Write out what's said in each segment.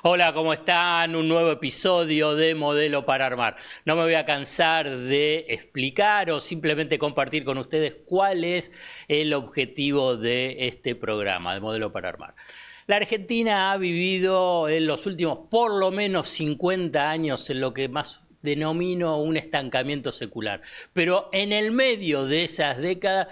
Hola, ¿cómo están? Un nuevo episodio de Modelo para Armar. No me voy a cansar de explicar o simplemente compartir con ustedes cuál es el objetivo de este programa de Modelo para Armar. La Argentina ha vivido en los últimos por lo menos 50 años en lo que más denomino un estancamiento secular. Pero en el medio de esas décadas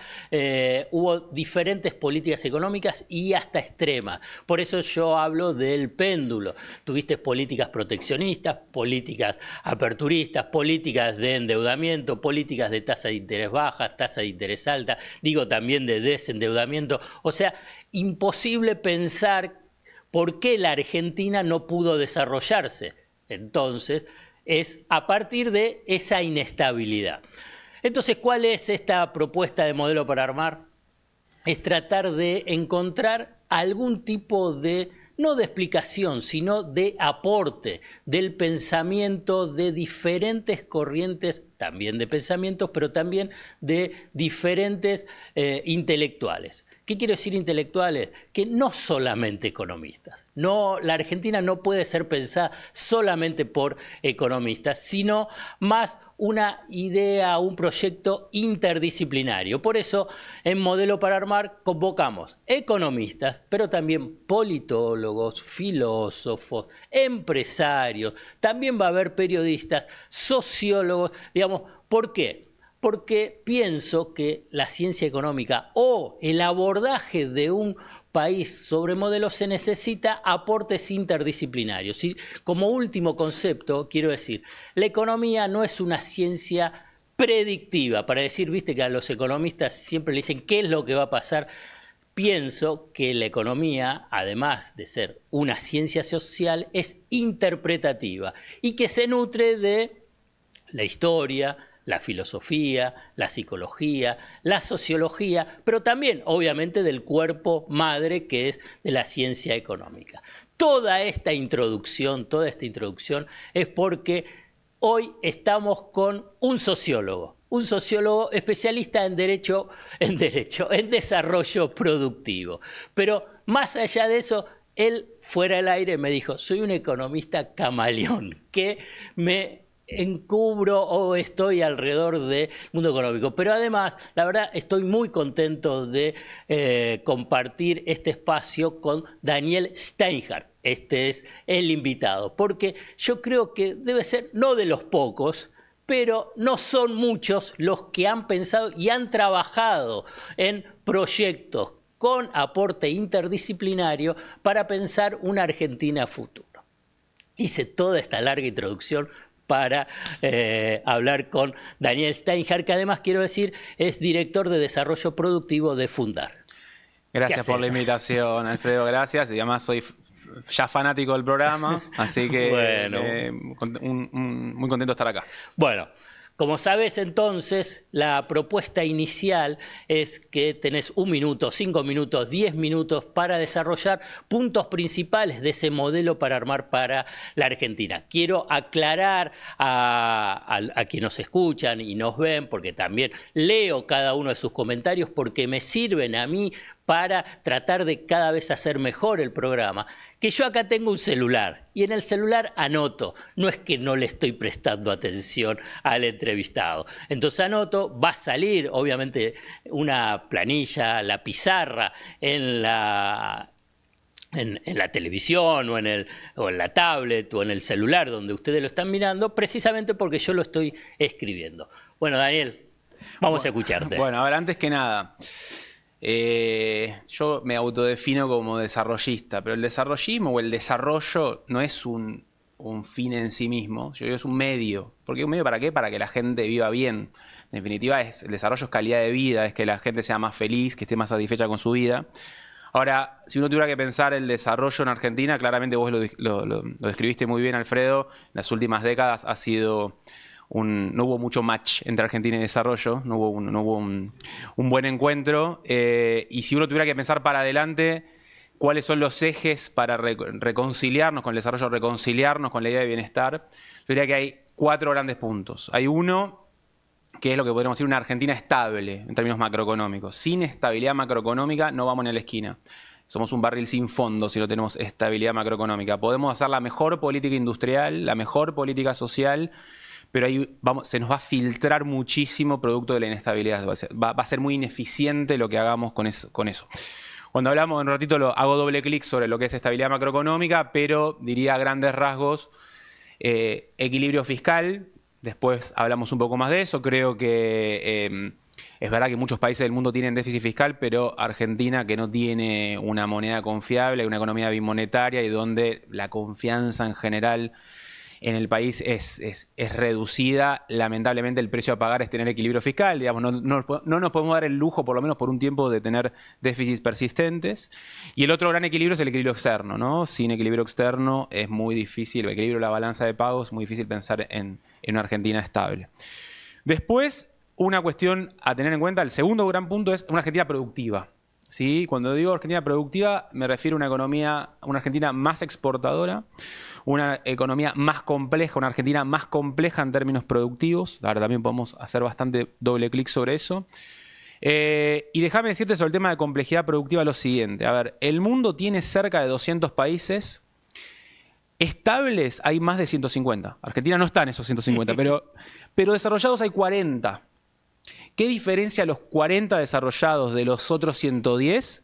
hubo diferentes políticas económicas y hasta extremas. Por eso yo hablo del péndulo. Tuviste políticas proteccionistas, políticas aperturistas, políticas de endeudamiento, políticas de tasa de interés bajas, tasa de interés alta, digo también de desendeudamiento. O sea, imposible pensar por qué la Argentina no pudo desarrollarse. Entonces, es a partir de esa inestabilidad. Entonces, ¿cuál es esta propuesta de modelo para armar? Es tratar de encontrar algún tipo de, no de explicación, sino de aporte del pensamiento de diferentes corrientes, también de pensamientos, pero también de diferentes intelectuales. ¿Qué quiero decir intelectuales? Que no solamente economistas. No, la Argentina no puede ser pensada solamente por economistas, sino más una idea, un proyecto interdisciplinario. Por eso, en Modelo para Armar convocamos economistas, pero también politólogos, filósofos, empresarios, también va a haber periodistas, sociólogos, digamos, ¿por qué? Porque pienso que la ciencia económica o el abordaje de un país sobre modelos se necesita aportes interdisciplinarios. Y como último concepto, quiero decir, la economía no es una ciencia predictiva, para decir, viste que a los economistas siempre le dicen qué es lo que va a pasar. Pienso que la economía, además de ser una ciencia social, es interpretativa y que se nutre de la historia, la filosofía, la psicología, la sociología, pero también, obviamente, del cuerpo madre que es de la ciencia económica. Toda esta introducción es porque hoy estamos con un sociólogo especialista en desarrollo productivo. Pero más allá de eso, él fuera del aire me dijo, soy un economista camaleón, que me encubro o estoy alrededor del mundo económico. Pero además, la verdad, estoy muy contento de compartir este espacio con Daniel Steinhardt. Este es el invitado, porque yo creo que debe ser, no de los pocos, pero no son muchos los que han pensado y han trabajado en proyectos con aporte interdisciplinario para pensar una Argentina futuro. Hice toda esta larga introducción para hablar con Daniel Steinhardt, que además, quiero decir, es director de desarrollo productivo de Fundar. Gracias por la invitación, Alfredo, gracias. Y además soy ya fanático del programa, así que bueno, muy contento de estar acá. Bueno, como sabes, entonces, la propuesta inicial es que tenés 1 minuto, 5 minutos, 10 minutos para desarrollar puntos principales de ese modelo para armar para la Argentina. Quiero aclarar a quienes nos escuchan y nos ven, porque también leo cada uno de sus comentarios, porque me sirven a mí para tratar de cada vez hacer mejor el programa, que yo acá tengo un celular y en el celular anoto, no es que no le estoy prestando atención al entrevistado. Entonces anoto, va a salir obviamente una planilla, la pizarra en la televisión o en la tablet o en el celular donde ustedes lo están mirando, precisamente porque yo lo estoy escribiendo. Bueno, Daniel, vamos a escucharte. Bueno, a ver, antes que nada, yo me autodefino como desarrollista, pero el desarrollismo o el desarrollo no es un fin en sí mismo, yo digo es un medio. ¿Por qué un medio para qué? Para que la gente viva bien. En definitiva, el desarrollo es calidad de vida, es que la gente sea más feliz, que esté más satisfecha con su vida. Ahora, si uno tuviera que pensar el desarrollo en Argentina, claramente vos lo describiste muy bien, Alfredo. En las últimas décadas ha sido no hubo mucho match entre Argentina y desarrollo, no hubo un buen encuentro. Y si uno tuviera que pensar para adelante, ¿cuáles son los ejes para reconciliarnos con el desarrollo, reconciliarnos con la idea de bienestar? Yo diría que hay 4 grandes puntos. Hay uno, que es lo que podríamos decir una Argentina estable en términos macroeconómicos. Sin estabilidad macroeconómica no vamos ni a la esquina. somos un barril sin fondo si no tenemos estabilidad macroeconómica. Podemos hacer la mejor política industrial, la mejor política social, pero ahí se nos va a filtrar muchísimo producto de la inestabilidad. Va a ser muy ineficiente lo que hagamos con eso. Cuando hablamos, en un ratito hago doble clic sobre lo que es estabilidad macroeconómica, pero diría a grandes rasgos, equilibrio fiscal. Después hablamos un poco más de eso. Creo que es verdad que muchos países del mundo tienen déficit fiscal, pero Argentina, que no tiene una moneda confiable, una economía bimonetaria y donde la confianza en general en el país es reducida, lamentablemente el precio a pagar es tener equilibrio fiscal. Digamos, no nos podemos dar el lujo, por lo menos por un tiempo, de tener déficits persistentes. Y el otro gran equilibrio es el equilibrio externo, ¿no? Sin equilibrio externo es muy difícil, el equilibrio de la balanza de pagos, es muy difícil pensar en una Argentina estable. Después, una cuestión a tener en cuenta, el segundo gran punto es una Argentina productiva. ¿Sí? Cuando digo Argentina productiva, me refiero a una Argentina más exportadora, una economía más compleja, una Argentina más compleja en términos productivos. Ahora también podemos hacer bastante doble clic sobre eso. Y déjame decirte sobre el tema de complejidad productiva lo siguiente. A ver, el mundo tiene cerca de 200 países. Estables hay más de 150. Argentina no está en esos 150, pero desarrollados hay 40. ¿Qué diferencia los 40 desarrollados de los otros 110?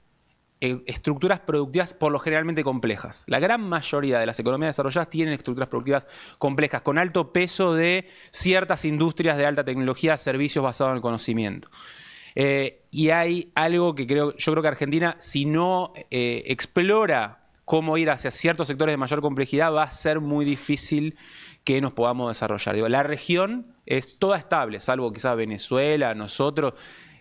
Estructuras productivas por lo generalmente complejas. La gran mayoría de las economías desarrolladas tienen estructuras productivas complejas, con alto peso de ciertas industrias de alta tecnología, servicios basados en el conocimiento. Y hay algo que yo creo que Argentina, si no explora cómo ir hacia ciertos sectores de mayor complejidad, va a ser muy difícil que nos podamos desarrollar. Digo, la región es toda estable, salvo quizás Venezuela, nosotros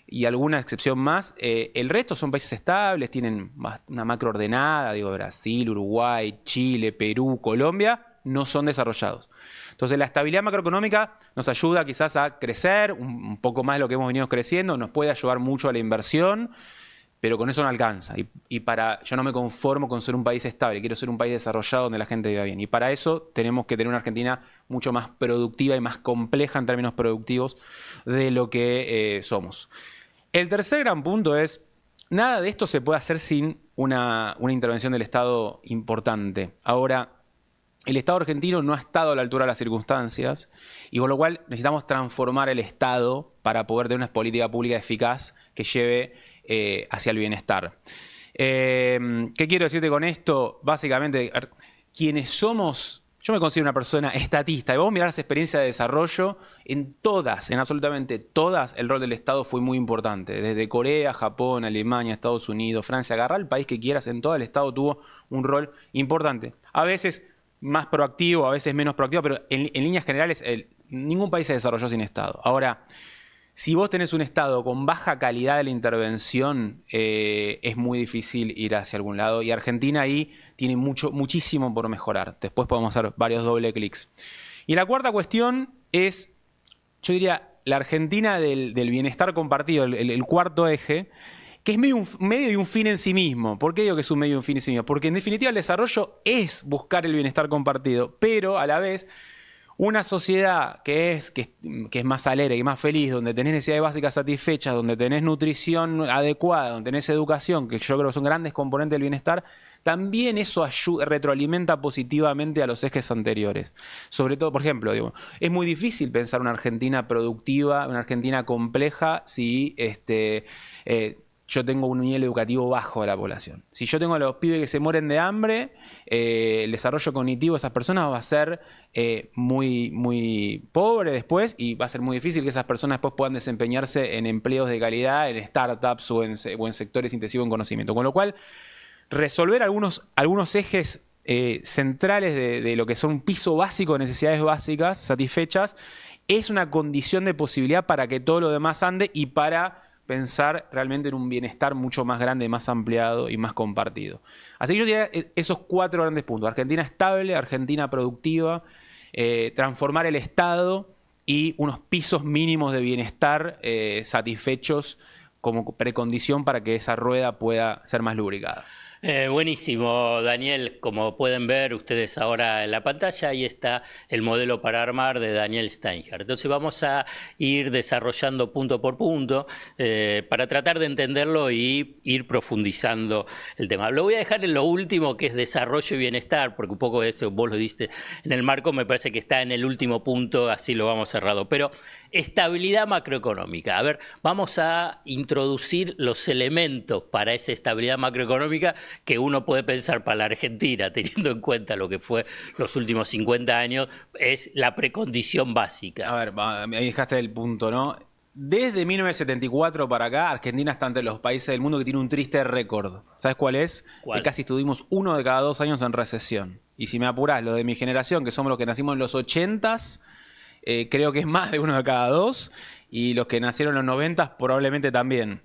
y alguna excepción más. El resto son países estables, tienen una macro ordenada, digo, Brasil, Uruguay, Chile, Perú, Colombia, no son desarrollados. Entonces la estabilidad macroeconómica nos ayuda quizás a crecer un poco más de lo que hemos venido creciendo, nos puede ayudar mucho a la inversión, pero con eso no alcanza. Yo no me conformo con ser un país estable, quiero ser un país desarrollado donde la gente viva bien. Y para eso tenemos que tener una Argentina mucho más productiva y más compleja en términos productivos de lo que somos. El tercer gran punto es, nada de esto se puede hacer sin una intervención del Estado importante. Ahora, el Estado argentino no ha estado a la altura de las circunstancias y con lo cual necesitamos transformar el Estado para poder tener una política pública eficaz que lleve hacia el bienestar. ¿Qué quiero decirte con esto? Básicamente, quienes somos... Yo me considero una persona estatista y vamos a mirar las experiencias de desarrollo en absolutamente todas, el rol del Estado fue muy importante. Desde Corea, Japón, Alemania, Estados Unidos, Francia, agarra el país que quieras, en todo el Estado tuvo un rol importante. A veces más proactivo, a veces menos proactivo, pero en líneas generales ningún país se desarrolló sin Estado. Ahora, si vos tenés un Estado con baja calidad de la intervención, es muy difícil ir hacia algún lado. Y Argentina ahí tiene muchísimo por mejorar. Después podemos hacer varios doble clics. Y la cuarta cuestión es, yo diría, la Argentina del bienestar compartido, el cuarto eje, que es un medio y un fin en sí mismo. ¿Por qué digo que es un medio y un fin en sí mismo? Porque en definitiva el desarrollo es buscar el bienestar compartido, pero a la vez... Una sociedad que es más alegre y más feliz, donde tenés necesidades básicas satisfechas, donde tenés nutrición adecuada, donde tenés educación, que yo creo que son grandes componentes del bienestar, también eso retroalimenta positivamente a los ejes anteriores. Sobre todo, por ejemplo, es muy difícil pensar una Argentina productiva, una Argentina compleja, si yo tengo un nivel educativo bajo de la población. Si yo tengo a los pibes que se mueren de hambre, el desarrollo cognitivo de esas personas va a ser muy, muy pobre después y va a ser muy difícil que esas personas después puedan desempeñarse en empleos de calidad, en startups o en sectores intensivos en conocimiento. Con lo cual, resolver algunos ejes centrales de lo que son un piso básico de necesidades básicas satisfechas es una condición de posibilidad para que todo lo demás ande y para pensar realmente en un bienestar mucho más grande, más ampliado y más compartido. Así que yo diría esos 4 grandes puntos. Argentina estable, Argentina productiva, transformar el Estado y unos pisos mínimos de bienestar satisfechos como precondición para que esa rueda pueda ser más lubricada. Buenísimo, Daniel. Como pueden ver ustedes ahora en la pantalla, ahí está el modelo para armar de Daniel Steinhardt. Entonces vamos a ir desarrollando punto por punto para tratar de entenderlo y ir profundizando el tema. Lo voy a dejar en lo último, que es desarrollo y bienestar, porque un poco de eso vos lo diste en el marco, me parece que está en el último punto, así lo vamos cerrado. Pero estabilidad macroeconómica. A ver, vamos a introducir los elementos para esa estabilidad macroeconómica que uno puede pensar para la Argentina, teniendo en cuenta lo que fue los últimos 50 años, es la precondición básica. A ver, ahí dejaste el punto, ¿no? Desde 1974 para acá, Argentina está entre los países del mundo que tiene un triste récord. ¿Sabes cuál es? ¿Cuál? Que casi estuvimos 1 de cada 2 años en recesión. Y si me apurás, lo de mi generación, que somos los que nacimos en los 80s, creo que es más de 1 de cada 2. Y los que nacieron en los 90 probablemente también.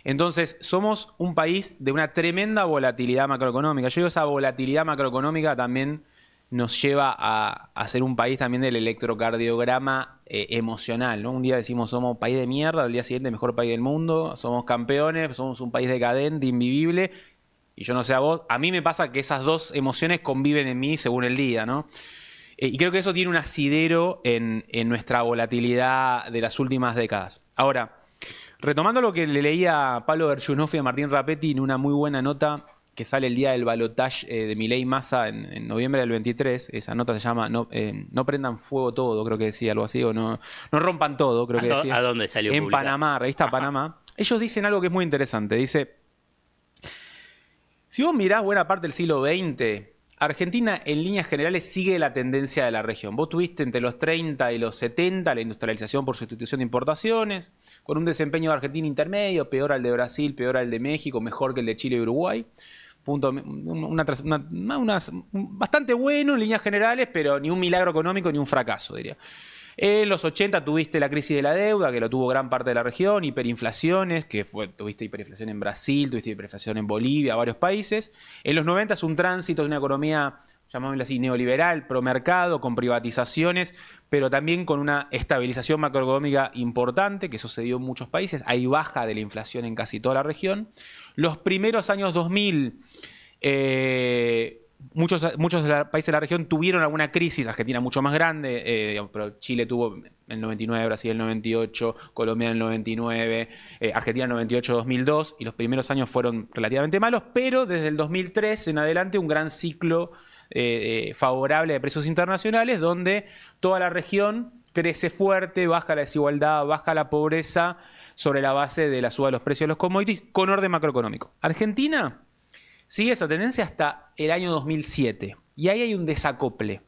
Entonces, somos un país de una tremenda volatilidad macroeconómica. Yo digo, esa volatilidad macroeconómica también nos lleva a ser un país también del electrocardiograma emocional, ¿no? Un día decimos somos país de mierda, al día siguiente mejor país del mundo, somos campeones, somos un país decadente, invivible. Y yo no sé a vos, a mí me pasa que esas dos emociones conviven en mí según el día, ¿no? Y creo que eso tiene un asidero en nuestra volatilidad de las últimas décadas. Ahora, retomando lo que le leía a Pablo Verchunov y a Martín Rapetti en una muy buena nota que sale el día del balotaje de Milei Massa en noviembre del 23, esa nota se llama no prendan fuego todo, creo que decía algo así, o no rompan todo, creo que decía. ¿A dónde salió En publicado? Panamá, revista Panamá. Ellos dicen algo que es muy interesante, dice, si vos mirás buena parte del siglo XX, Argentina en líneas generales sigue la tendencia de la región. Vos tuviste entre los 30 y los 70 la industrialización por sustitución de importaciones, con un desempeño de Argentina intermedio, peor al de Brasil, peor al de México, mejor que el de Chile y Uruguay. Bastante bueno en líneas generales, pero ni un milagro económico ni un fracaso, diría. En los 80 tuviste la crisis de la deuda, que lo tuvo gran parte de la región, hiperinflaciones, tuviste hiperinflación en Brasil, tuviste hiperinflación en Bolivia, varios países. En los 90 es un tránsito de una economía, llamémoslo así, neoliberal, promercado, con privatizaciones, pero también con una estabilización macroeconómica importante, que sucedió en muchos países. Hay baja de la inflación en casi toda la región. Los primeros años 2000... Muchos de los países de la región tuvieron alguna crisis, Argentina mucho más grande, pero Chile tuvo en el 99, Brasil en el 98, Colombia en el 99, Argentina en el 98-2002, y los primeros años fueron relativamente malos, pero desde el 2003 en adelante un gran ciclo favorable de precios internacionales, donde toda la región crece fuerte, baja la desigualdad, baja la pobreza, sobre la base de la suba de los precios de los commodities, con orden macroeconómico. Argentina sigue esa tendencia hasta el año 2007. Y ahí hay un desacople.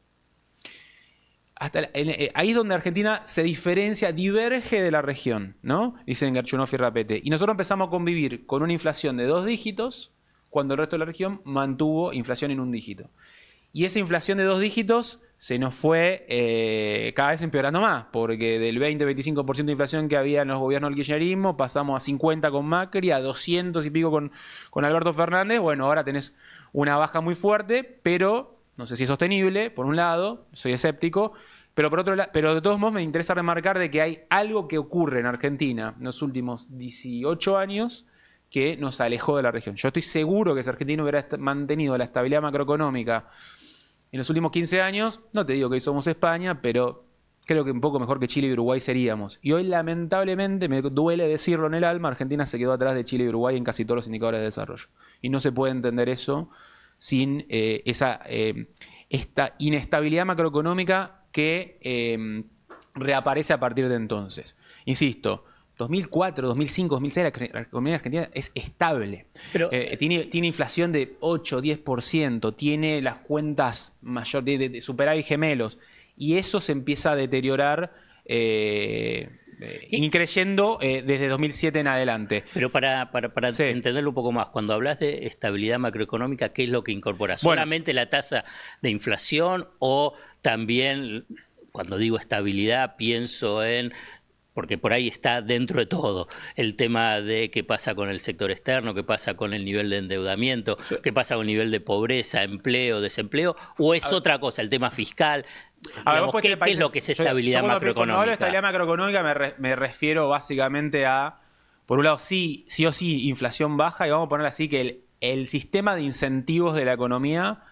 Ahí es donde Argentina se diferencia, diverge de la región, ¿no? Dicen Verchunov y Rapetti. Y nosotros empezamos a convivir con una inflación de 2 dígitos, cuando el resto de la región mantuvo inflación en 1 dígito. Y esa inflación de 2 dígitos se nos fue cada vez empeorando más, porque del 20-25% de inflación que había en los gobiernos del kirchnerismo, pasamos a 50 con Macri, a 200 y pico con Alberto Fernández. Bueno, ahora tenés una baja muy fuerte, pero no sé si es sostenible, por un lado, soy escéptico, pero por otro lado, pero de todos modos me interesa remarcar de que hay algo que ocurre en Argentina en los últimos 18 años que nos alejó de la región. Yo estoy seguro que si Argentina hubiera mantenido la estabilidad macroeconómica en los últimos 15 años, no te digo que hoy somos España, pero creo que un poco mejor que Chile y Uruguay seríamos. Y hoy, lamentablemente, me duele decirlo en el alma, Argentina se quedó atrás de Chile y Uruguay en casi todos los indicadores de desarrollo. Y no se puede entender eso sin esta inestabilidad macroeconómica que reaparece a partir de entonces. Insisto, 2004, 2005, 2006 la economía argentina es estable. Pero, tiene inflación de 8, 10%, tiene las cuentas mayor de superávit gemelos, y eso se empieza a deteriorar increyendo desde 2007 en adelante. Pero para sí, entenderlo un poco más, cuando hablas de estabilidad macroeconómica, ¿qué es lo que incorpora? ¿Solamente la tasa de inflación o también, cuando digo estabilidad, pienso en... porque por ahí está dentro de todo el tema de qué pasa con el sector externo, qué pasa con el nivel de endeudamiento, sí, qué pasa con el nivel de pobreza, empleo, desempleo, o es otra cosa, el tema fiscal? Digamos, ¿qué es lo que es estabilidad macroeconómica? Cuando hablo de estabilidad macroeconómica me refiero básicamente a, por un lado, sí o sí, inflación baja, y vamos a poner así que el sistema de incentivos de la economía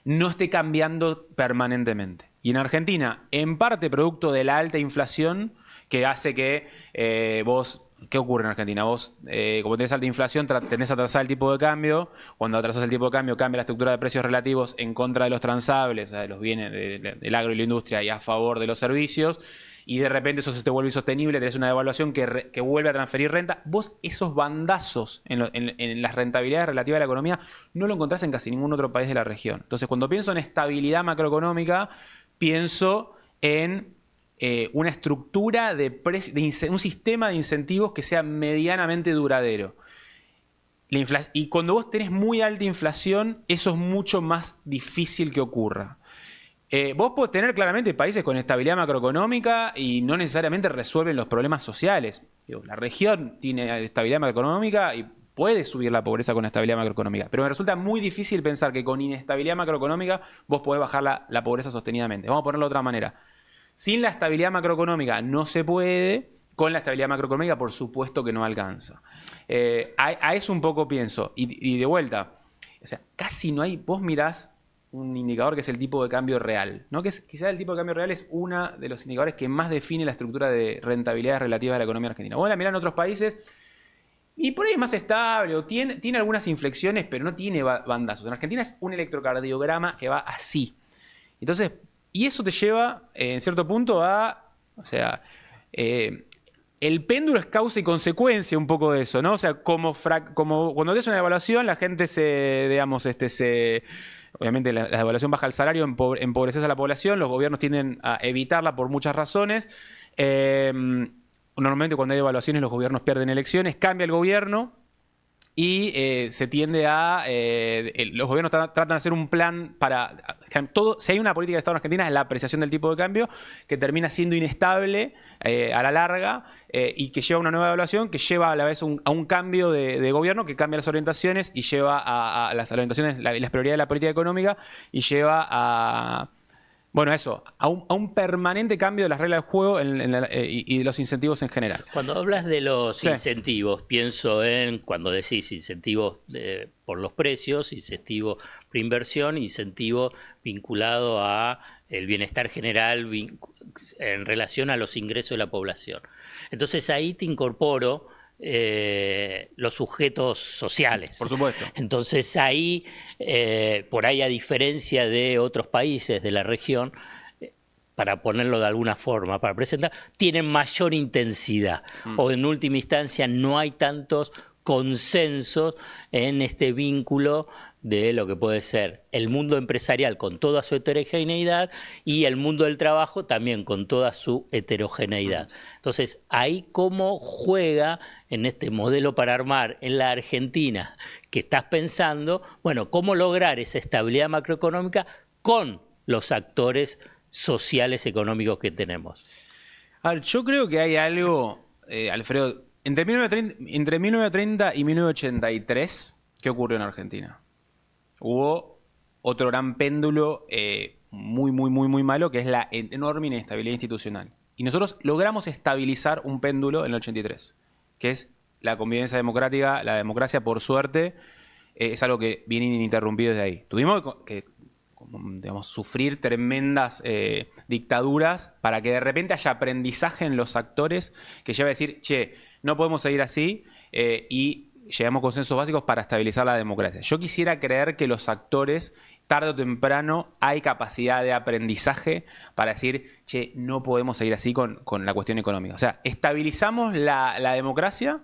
no esté cambiando permanentemente. Y en Argentina, en parte producto de la alta inflación que hace que vos... ¿Qué ocurre en Argentina? Vos, como tenés alta inflación, tendés a atrasar el tipo de cambio. Cuando atrasás el tipo de cambio, cambia la estructura de precios relativos en contra de los transables, o sea, de los bienes del agro y la industria, y a favor de los servicios. Y de repente eso se te vuelve insostenible, tenés una devaluación que vuelve a transferir renta. Vos esos bandazos en las rentabilidades relativas a la economía no lo encontrás en casi ningún otro país de la región. Entonces, cuando pienso en estabilidad macroeconómica, pienso en una estructura un sistema de incentivos que sea medianamente duradero. Y cuando vos tenés muy alta inflación, eso es mucho más difícil que ocurra. Vos podés tener claramente países con estabilidad macroeconómica y no necesariamente resuelven los problemas sociales. La región tiene estabilidad macroeconómica y puede subir la pobreza con estabilidad macroeconómica. Pero me resulta muy difícil pensar que con inestabilidad macroeconómica vos podés bajar la pobreza sostenidamente. Vamos a ponerlo de otra manera. Sin la estabilidad macroeconómica no se puede, con la estabilidad macroeconómica por supuesto que no alcanza. A eso un poco pienso. Y de vuelta, o sea, casi no hay... Vos mirás un indicador que es el tipo de cambio real, ¿no? Quizás el tipo de cambio real es uno de los indicadores que más define la estructura de rentabilidades relativas a la economía argentina. Vos la mirás en otros países y por ahí es más estable, o tiene algunas inflexiones, pero no tiene bandazos. En Argentina es un electrocardiograma que va así. Entonces... Y eso te lleva, en cierto punto, o sea, el péndulo es causa y consecuencia un poco de eso, ¿no? O sea, como cuando haces una devaluación, la gente obviamente la devaluación baja el salario, empobreces a la población, los gobiernos tienden a evitarla por muchas razones. Normalmente cuando hay devaluaciones los gobiernos pierden elecciones, cambia el gobierno. Y se tiende los gobiernos tratan de hacer un plan para... Si hay una política de Estado en Argentina es la apreciación del tipo de cambio que termina siendo inestable a la larga y que lleva a una nueva evaluación, que lleva a la vez a un cambio de gobierno que cambia las orientaciones y lleva a las orientaciones, las prioridades de la política económica y lleva a... Bueno, eso, a un permanente cambio de las reglas del juego y de los incentivos en general. Cuando hablas de los incentivos, pienso en, cuando decís incentivos por los precios, incentivo por inversión, incentivo vinculado a el bienestar general en relación a los ingresos de la población. Entonces ahí te incorporo los sujetos sociales. Por supuesto. Entonces ahí, por ahí a diferencia de otros países de la región, para ponerlo de alguna forma, para presentar, tienen mayor intensidad. O en última instancia no hay tantos consensos en este vínculo de lo que puede ser el mundo empresarial con toda su heterogeneidad y el mundo del trabajo también con toda su heterogeneidad. Entonces, ahí cómo juega en este modelo para armar en la Argentina que estás pensando, bueno, cómo lograr esa estabilidad macroeconómica con los actores sociales económicos que tenemos. A ver, yo creo que hay algo, Alfredo, entre 1930 y 1983, ¿qué ocurrió en Argentina? Hubo otro gran péndulo muy malo, que es la enorme inestabilidad institucional. Y nosotros logramos estabilizar un péndulo en el 83, que es la convivencia democrática. La democracia, por suerte, es algo que viene ininterrumpido desde ahí. Tuvimos que digamos, sufrir tremendas dictaduras para que de repente haya aprendizaje en los actores que lleva a decir, che, no podemos seguir así y llegamos a consensos básicos para estabilizar la democracia. Yo quisiera creer que los actores, tarde o temprano, hay capacidad de aprendizaje para decir, che, no podemos seguir así con la cuestión económica. O sea, estabilizamos la democracia,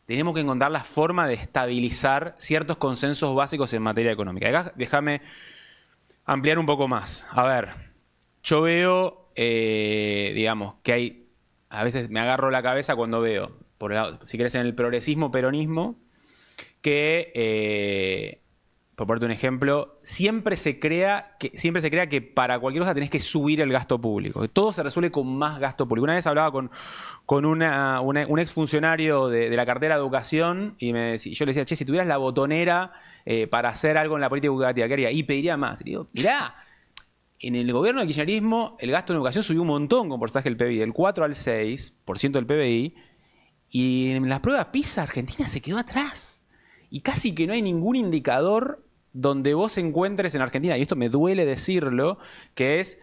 tenemos que encontrar la forma de estabilizar ciertos consensos básicos en materia económica. Acá, déjame ampliar un poco más. A ver, yo veo, digamos, que hay... A veces me agarro la cabeza cuando veo, si querés, en el progresismo, peronismo, que, por ponerte un ejemplo, siempre se crea que para cualquier cosa tenés que subir el gasto público. Que todo se resuelve con más gasto público. Una vez hablaba con un exfuncionario de la cartera de educación y yo le decía, che, si tuvieras la botonera para hacer algo en la política educativa, ¿qué haría? Y pediría más. Y digo, mirá, en el gobierno del kirchnerismo el gasto en educación subió un montón con porcentaje del PBI, del 4 al 6% del PBI, y en las pruebas PISA Argentina se quedó atrás. y casi que no hay ningún indicador donde vos encuentres en Argentina, y esto me duele decirlo, que es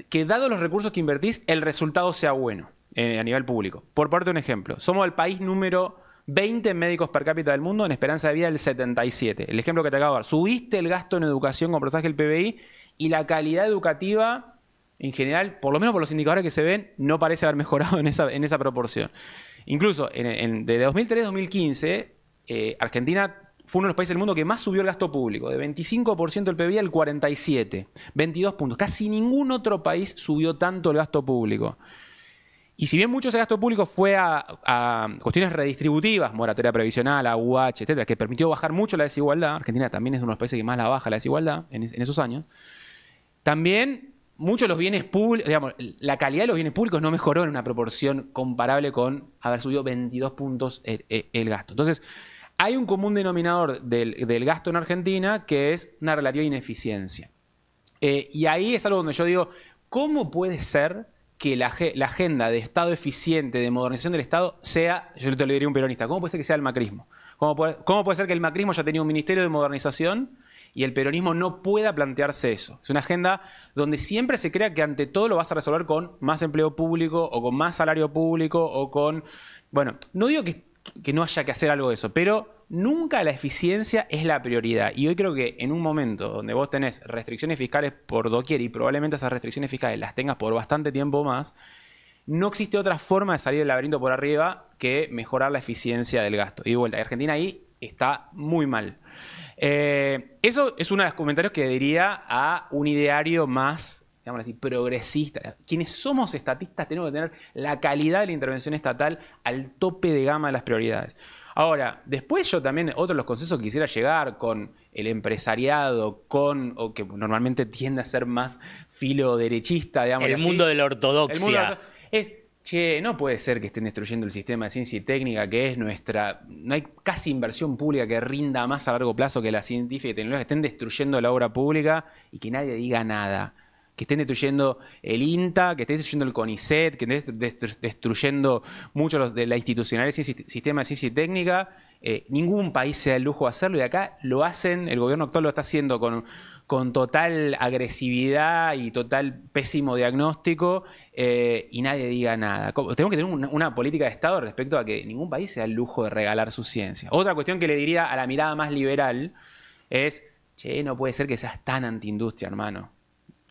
que dados los recursos que invertís, el resultado sea bueno a nivel público. Por parte de un ejemplo, somos el país número 20 en médicos per cápita del mundo, en esperanza de vida el 77. El ejemplo que te acabo de dar, subiste el gasto en educación con porcentaje del PBI y la calidad educativa, en general, por lo menos por los indicadores que se ven, no parece haber mejorado en esa proporción. Incluso de 2003 a 2015, Argentina fue uno de los países del mundo que más subió el gasto público, de 25% del PBI al 47%, 22 puntos. Casi ningún otro país subió tanto el gasto público. Y si bien mucho de ese gasto público fue a cuestiones redistributivas, moratoria previsional, AUH, etcétera, que permitió bajar mucho la desigualdad, Argentina también es uno de los países que más la baja la desigualdad en esos años, también muchos de los bienes públicos, digamos, la calidad de los bienes públicos no mejoró en una proporción comparable con haber subido 22 puntos el gasto. Entonces, hay un común denominador del gasto en Argentina que es una relativa ineficiencia. Y ahí es algo donde yo digo, ¿cómo puede ser que la agenda de Estado eficiente, de modernización del Estado, sea, yo te lo diría un peronista, ¿cómo puede ser que sea el macrismo? ¿Cómo puede ser que el macrismo ya tenía un ministerio de modernización y el peronismo no pueda plantearse eso? Es una agenda donde siempre se crea que ante todo lo vas a resolver con más empleo público o con más salario público o con... Bueno, no digo que no haya que hacer algo de eso, pero nunca la eficiencia es la prioridad. Y hoy creo que en un momento donde vos tenés restricciones fiscales por doquier y probablemente esas restricciones fiscales las tengas por bastante tiempo más, no existe otra forma de salir del laberinto por arriba que mejorar la eficiencia del gasto. Y de vuelta, Argentina ahí está muy mal. Eso es uno de los comentarios que diría a un ideario más, digamos así, progresista. Quienes somos estatistas tenemos que tener la calidad de la intervención estatal al tope de gama de las prioridades. Ahora, después yo también, otro de los consensos que quisiera llegar con el empresariado, o que normalmente tiende a ser más filoderechista, digamos. El mundo de la ortodoxia. Che, no puede ser que estén destruyendo el sistema de ciencia y técnica, que es nuestra... No hay casi inversión pública que rinda más a largo plazo que la científica y tecnológica, que estén destruyendo la obra pública y que nadie diga nada. Que estén destruyendo el INTA, que estén destruyendo el CONICET, que estén destruyendo muchos de la institucionalidad del sistema de ciencia y técnica. Ningún país se da el lujo de hacerlo y acá lo hacen, el gobierno actual lo está haciendo con total agresividad y total pésimo diagnóstico y nadie diga nada. Tenemos que tener una política de Estado respecto a que ningún país se da el lujo de regalar su ciencia. Otra cuestión que le diría a la mirada más liberal es, che, no puede ser que seas tan antiindustria, hermano.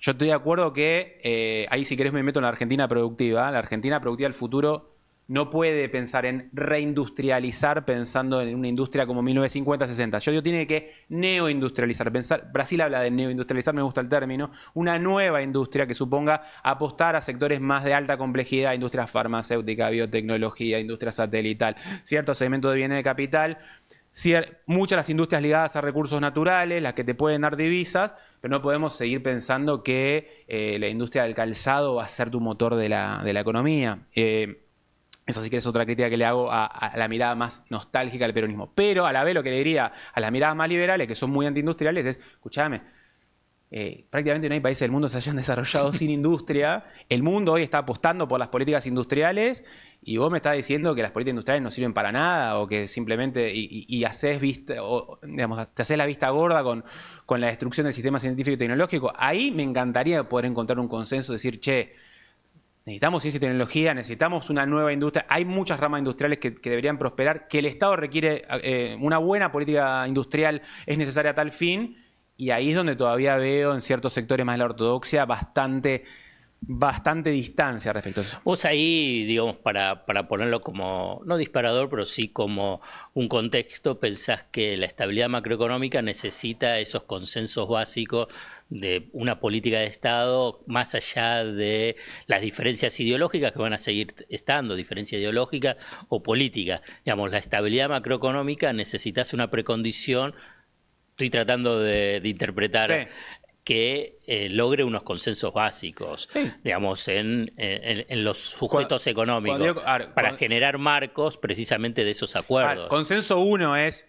Yo estoy de acuerdo que, ahí si querés me meto en la Argentina productiva. La Argentina productiva del futuro no puede pensar en reindustrializar pensando en una industria como 1950-60. Yo digo, tiene que neoindustrializar. Brasil habla de neoindustrializar, me gusta el término. Una nueva industria que suponga apostar a sectores más de alta complejidad, industria farmacéutica, biotecnología, industria satelital, ciertos segmentos de bienes de capital. Muchas de las industrias ligadas a recursos naturales, las que te pueden dar divisas, pero no podemos seguir pensando que la industria del calzado va a ser tu motor de la economía. Eso sí que es otra crítica que le hago a la mirada más nostálgica del peronismo. Pero a la vez lo que le diría a las miradas más liberales, que son muy antiindustriales, es, escuchame, prácticamente no hay países del mundo que se hayan desarrollado sin industria. El mundo hoy está apostando por las políticas industriales y vos me estás diciendo que las políticas industriales no sirven para nada o que simplemente y haces digamos, te haces la vista gorda con la destrucción del sistema científico y tecnológico. Ahí me encantaría poder encontrar un consenso, decir, che, necesitamos ciencia y tecnología, necesitamos una nueva industria. Hay muchas ramas industriales que deberían prosperar, que el Estado requiere una buena política industrial, es necesaria a tal fin. Y ahí es donde todavía veo en ciertos sectores más de la ortodoxia bastante distancia respecto a eso. Vos ahí, digamos, para ponerlo como, no disparador, pero sí como un contexto, pensás que la estabilidad macroeconómica necesita esos consensos básicos de una política de Estado más allá de las diferencias ideológicas que van a seguir estando, diferencias ideológicas o políticas. Digamos, la estabilidad macroeconómica necesitas una precondición. Estoy tratando de interpretar, sí, que logre unos consensos básicos, sí, digamos, en los sujetos económicos, para generar marcos precisamente de esos acuerdos. Consenso uno es,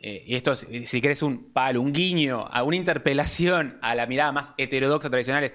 y esto es, si querés un guiño, a una interpelación a la mirada más heterodoxa tradicional,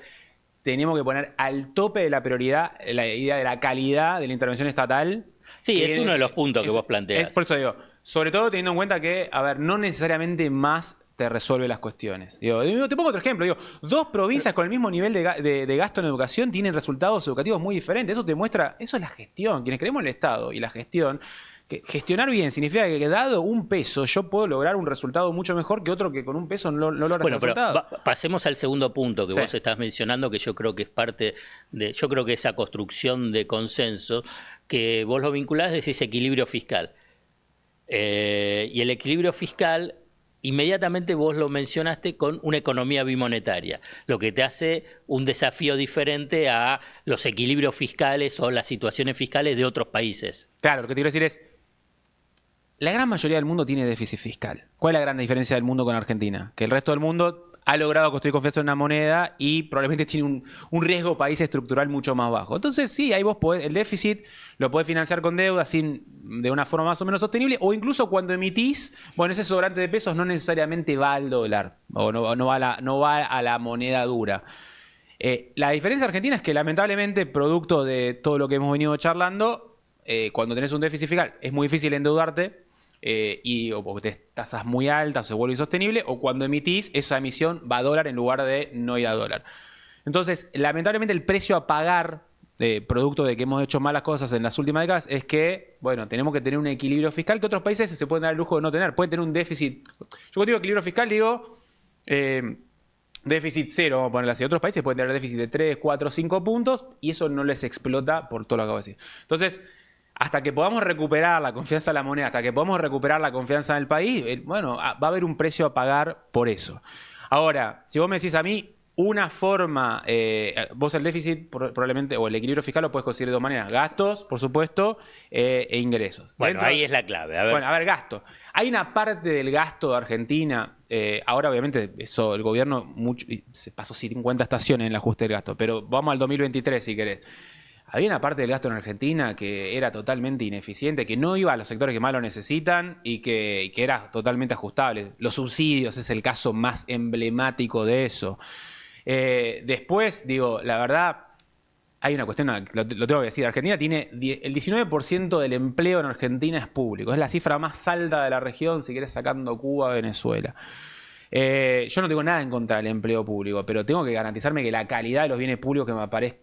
tenemos que poner al tope de la prioridad la idea de la calidad de la intervención estatal. Sí, es uno de los puntos que vos planteás. Por eso digo, Sobre todo teniendo en cuenta que, a ver, no necesariamente más te resuelve las cuestiones. Digo, te pongo otro ejemplo. Digo, 2 provincias con el mismo nivel de gasto en educación tienen resultados educativos muy diferentes. Eso te muestra, eso es la gestión. Quienes creemos en el Estado y la gestión, que gestionar bien significa que dado un peso yo puedo lograr un resultado mucho mejor que otro que con un peso no logra ese resultado. Pero pasemos al segundo punto que vos estás mencionando, que yo creo que es parte de, yo creo que esa construcción de consenso, que vos lo vinculás, decís equilibrio fiscal. Y el equilibrio fiscal, inmediatamente vos lo mencionaste con una economía bimonetaria, lo que te hace un desafío diferente a los equilibrios fiscales o las situaciones fiscales de otros países. Claro, lo que te quiero decir es, la gran mayoría del mundo tiene déficit fiscal. ¿Cuál es la gran diferencia del mundo con Argentina? Que el resto del mundo ha logrado construir confianza en una moneda y probablemente tiene un riesgo país estructural mucho más bajo. Entonces, sí, ahí vos podés, el déficit lo podés financiar con deuda de una forma más o menos sostenible, o incluso cuando emitís, bueno, ese sobrante de pesos no necesariamente va al dólar, o no va a la moneda dura. La diferencia argentina es que, lamentablemente, producto de todo lo que hemos venido charlando, cuando tenés un déficit fiscal es muy difícil endeudarte, o porque tenés tasas muy altas, se vuelve insostenible, o cuando emitís, esa emisión va a dólar en lugar de no ir a dólar. Entonces, lamentablemente, el precio a pagar, producto de que hemos hecho malas cosas en las últimas décadas, es que, bueno, tenemos que tener un equilibrio fiscal que otros países se pueden dar el lujo de no tener. Pueden tener un déficit. Yo cuando digo equilibrio fiscal, digo déficit cero, vamos a ponerlo así. Otros países pueden tener déficit de 3, 4, 5 puntos y eso no les explota por todo lo que acabo de decir. Entonces, hasta que podamos recuperar la confianza en la moneda, hasta que podamos recuperar la confianza en el país, bueno, va a haber un precio a pagar por eso. Ahora, si vos me decís a mí, una forma, vos el déficit probablemente, o el equilibrio fiscal lo puedes conseguir de 2 maneras. Gastos, por supuesto, e ingresos. Bueno, ahí es la clave. Bueno, a ver, gasto. Hay una parte del gasto de Argentina, ahora obviamente eso el gobierno se pasó 50 estaciones en el ajuste del gasto, pero vamos al 2023 si querés. Había una parte del gasto en Argentina que era totalmente ineficiente, que no iba a los sectores que más lo necesitan y que era totalmente ajustable. Los subsidios es el caso más emblemático de eso. Después, digo, la verdad, hay una cuestión, lo tengo que decir, Argentina tiene el 19% del empleo en Argentina es público. Es la cifra más alta de la región, si querés sacando Cuba, Venezuela. Yo no tengo nada en contra del empleo público, pero tengo que garantizarme que la calidad de los bienes públicos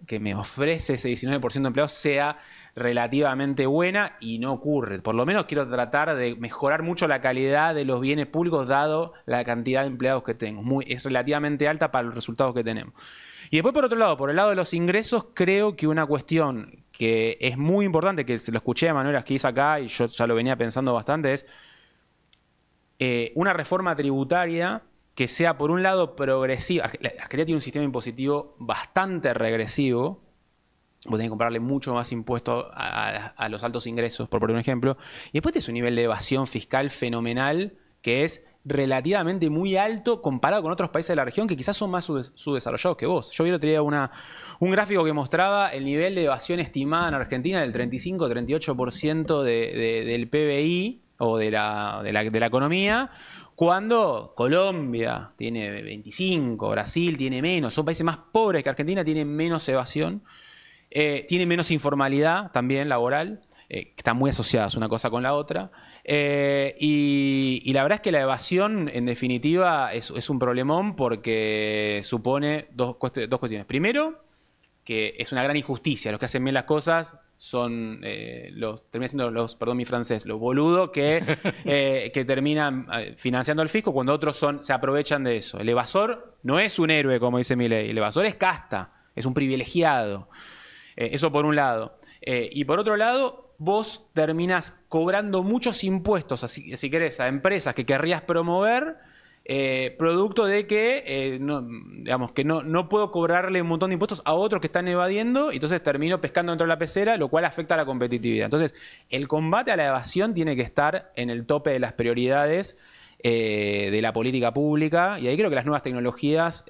que me ofrece ese 19% de empleados sea relativamente buena y no ocurre. Por lo menos quiero tratar de mejorar mucho la calidad de los bienes públicos dado la cantidad de empleados que tengo. Es relativamente alta para los resultados que tenemos. Y después, por otro lado, por el lado de los ingresos, creo que una cuestión que es muy importante, que se lo escuché a Manuel Asquiz acá y yo ya lo venía pensando bastante, es una reforma tributaria que sea, por un lado, progresiva. Argentina tiene un sistema impositivo bastante regresivo. Vos tenés que comprarle mucho más impuestos a los altos ingresos, por poner un ejemplo. Y después tenés un nivel de evasión fiscal fenomenal que es relativamente muy alto comparado con otros países de la región que quizás son más subdesarrollados que vos. Yo vi el otro día un gráfico que mostraba el nivel de evasión estimada en Argentina del 35-38% del PBI o de la economía, cuando Colombia tiene 25, Brasil tiene menos, son países más pobres que Argentina, tienen menos evasión, tienen menos informalidad también laboral, que están muy asociadas una cosa con la otra, y la verdad es que la evasión en definitiva es un problemón porque supone dos cuestiones. Primero, que es una gran injusticia, los que hacen bien las cosas son terminan siendo los boludos que terminan financiando al fisco cuando otros se aprovechan de eso. El evasor no es un héroe, como dice Milei, el evasor es casta, es un privilegiado. Eso por un lado. Y por otro lado, vos terminás cobrando muchos impuestos, si querés, a empresas que querrías promover, producto de que, no puedo cobrarle un montón de impuestos a otros que están evadiendo, y entonces termino pescando dentro de la pecera, lo cual afecta a la competitividad. Entonces, el combate a la evasión tiene que estar en el tope de las prioridades de la política pública, y ahí creo que las nuevas tecnologías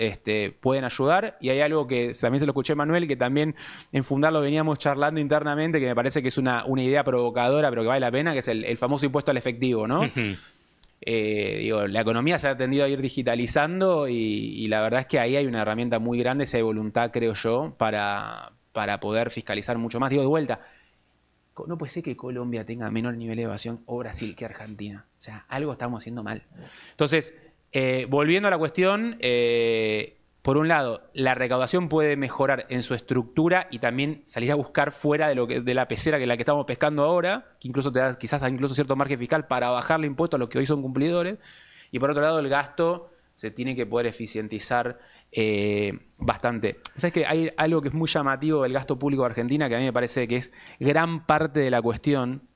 pueden ayudar. Y hay algo que también se lo escuché a Manuel, que también en Fundar lo veníamos charlando internamente, que me parece que es una idea provocadora, pero que vale la pena, que es el famoso impuesto al efectivo, ¿no? La economía se ha tendido a ir digitalizando y la verdad es que ahí hay una herramienta muy grande, esa voluntad, creo yo, para poder fiscalizar mucho más. Digo, de vuelta, no puede ser que Colombia tenga menor nivel de evasión o Brasil que Argentina. O sea, algo estamos haciendo mal. Entonces, volviendo a la cuestión, por un lado, la recaudación puede mejorar en su estructura y también salir a buscar fuera de la pecera que la que estamos pescando ahora, que incluso te da quizás incluso cierto margen fiscal para bajarle impuestos a los que hoy son cumplidores. Y por otro lado, el gasto se tiene que poder eficientizar bastante. ¿Sabes que hay algo que es muy llamativo del gasto público de Argentina, que a mí me parece que es gran parte de la cuestión?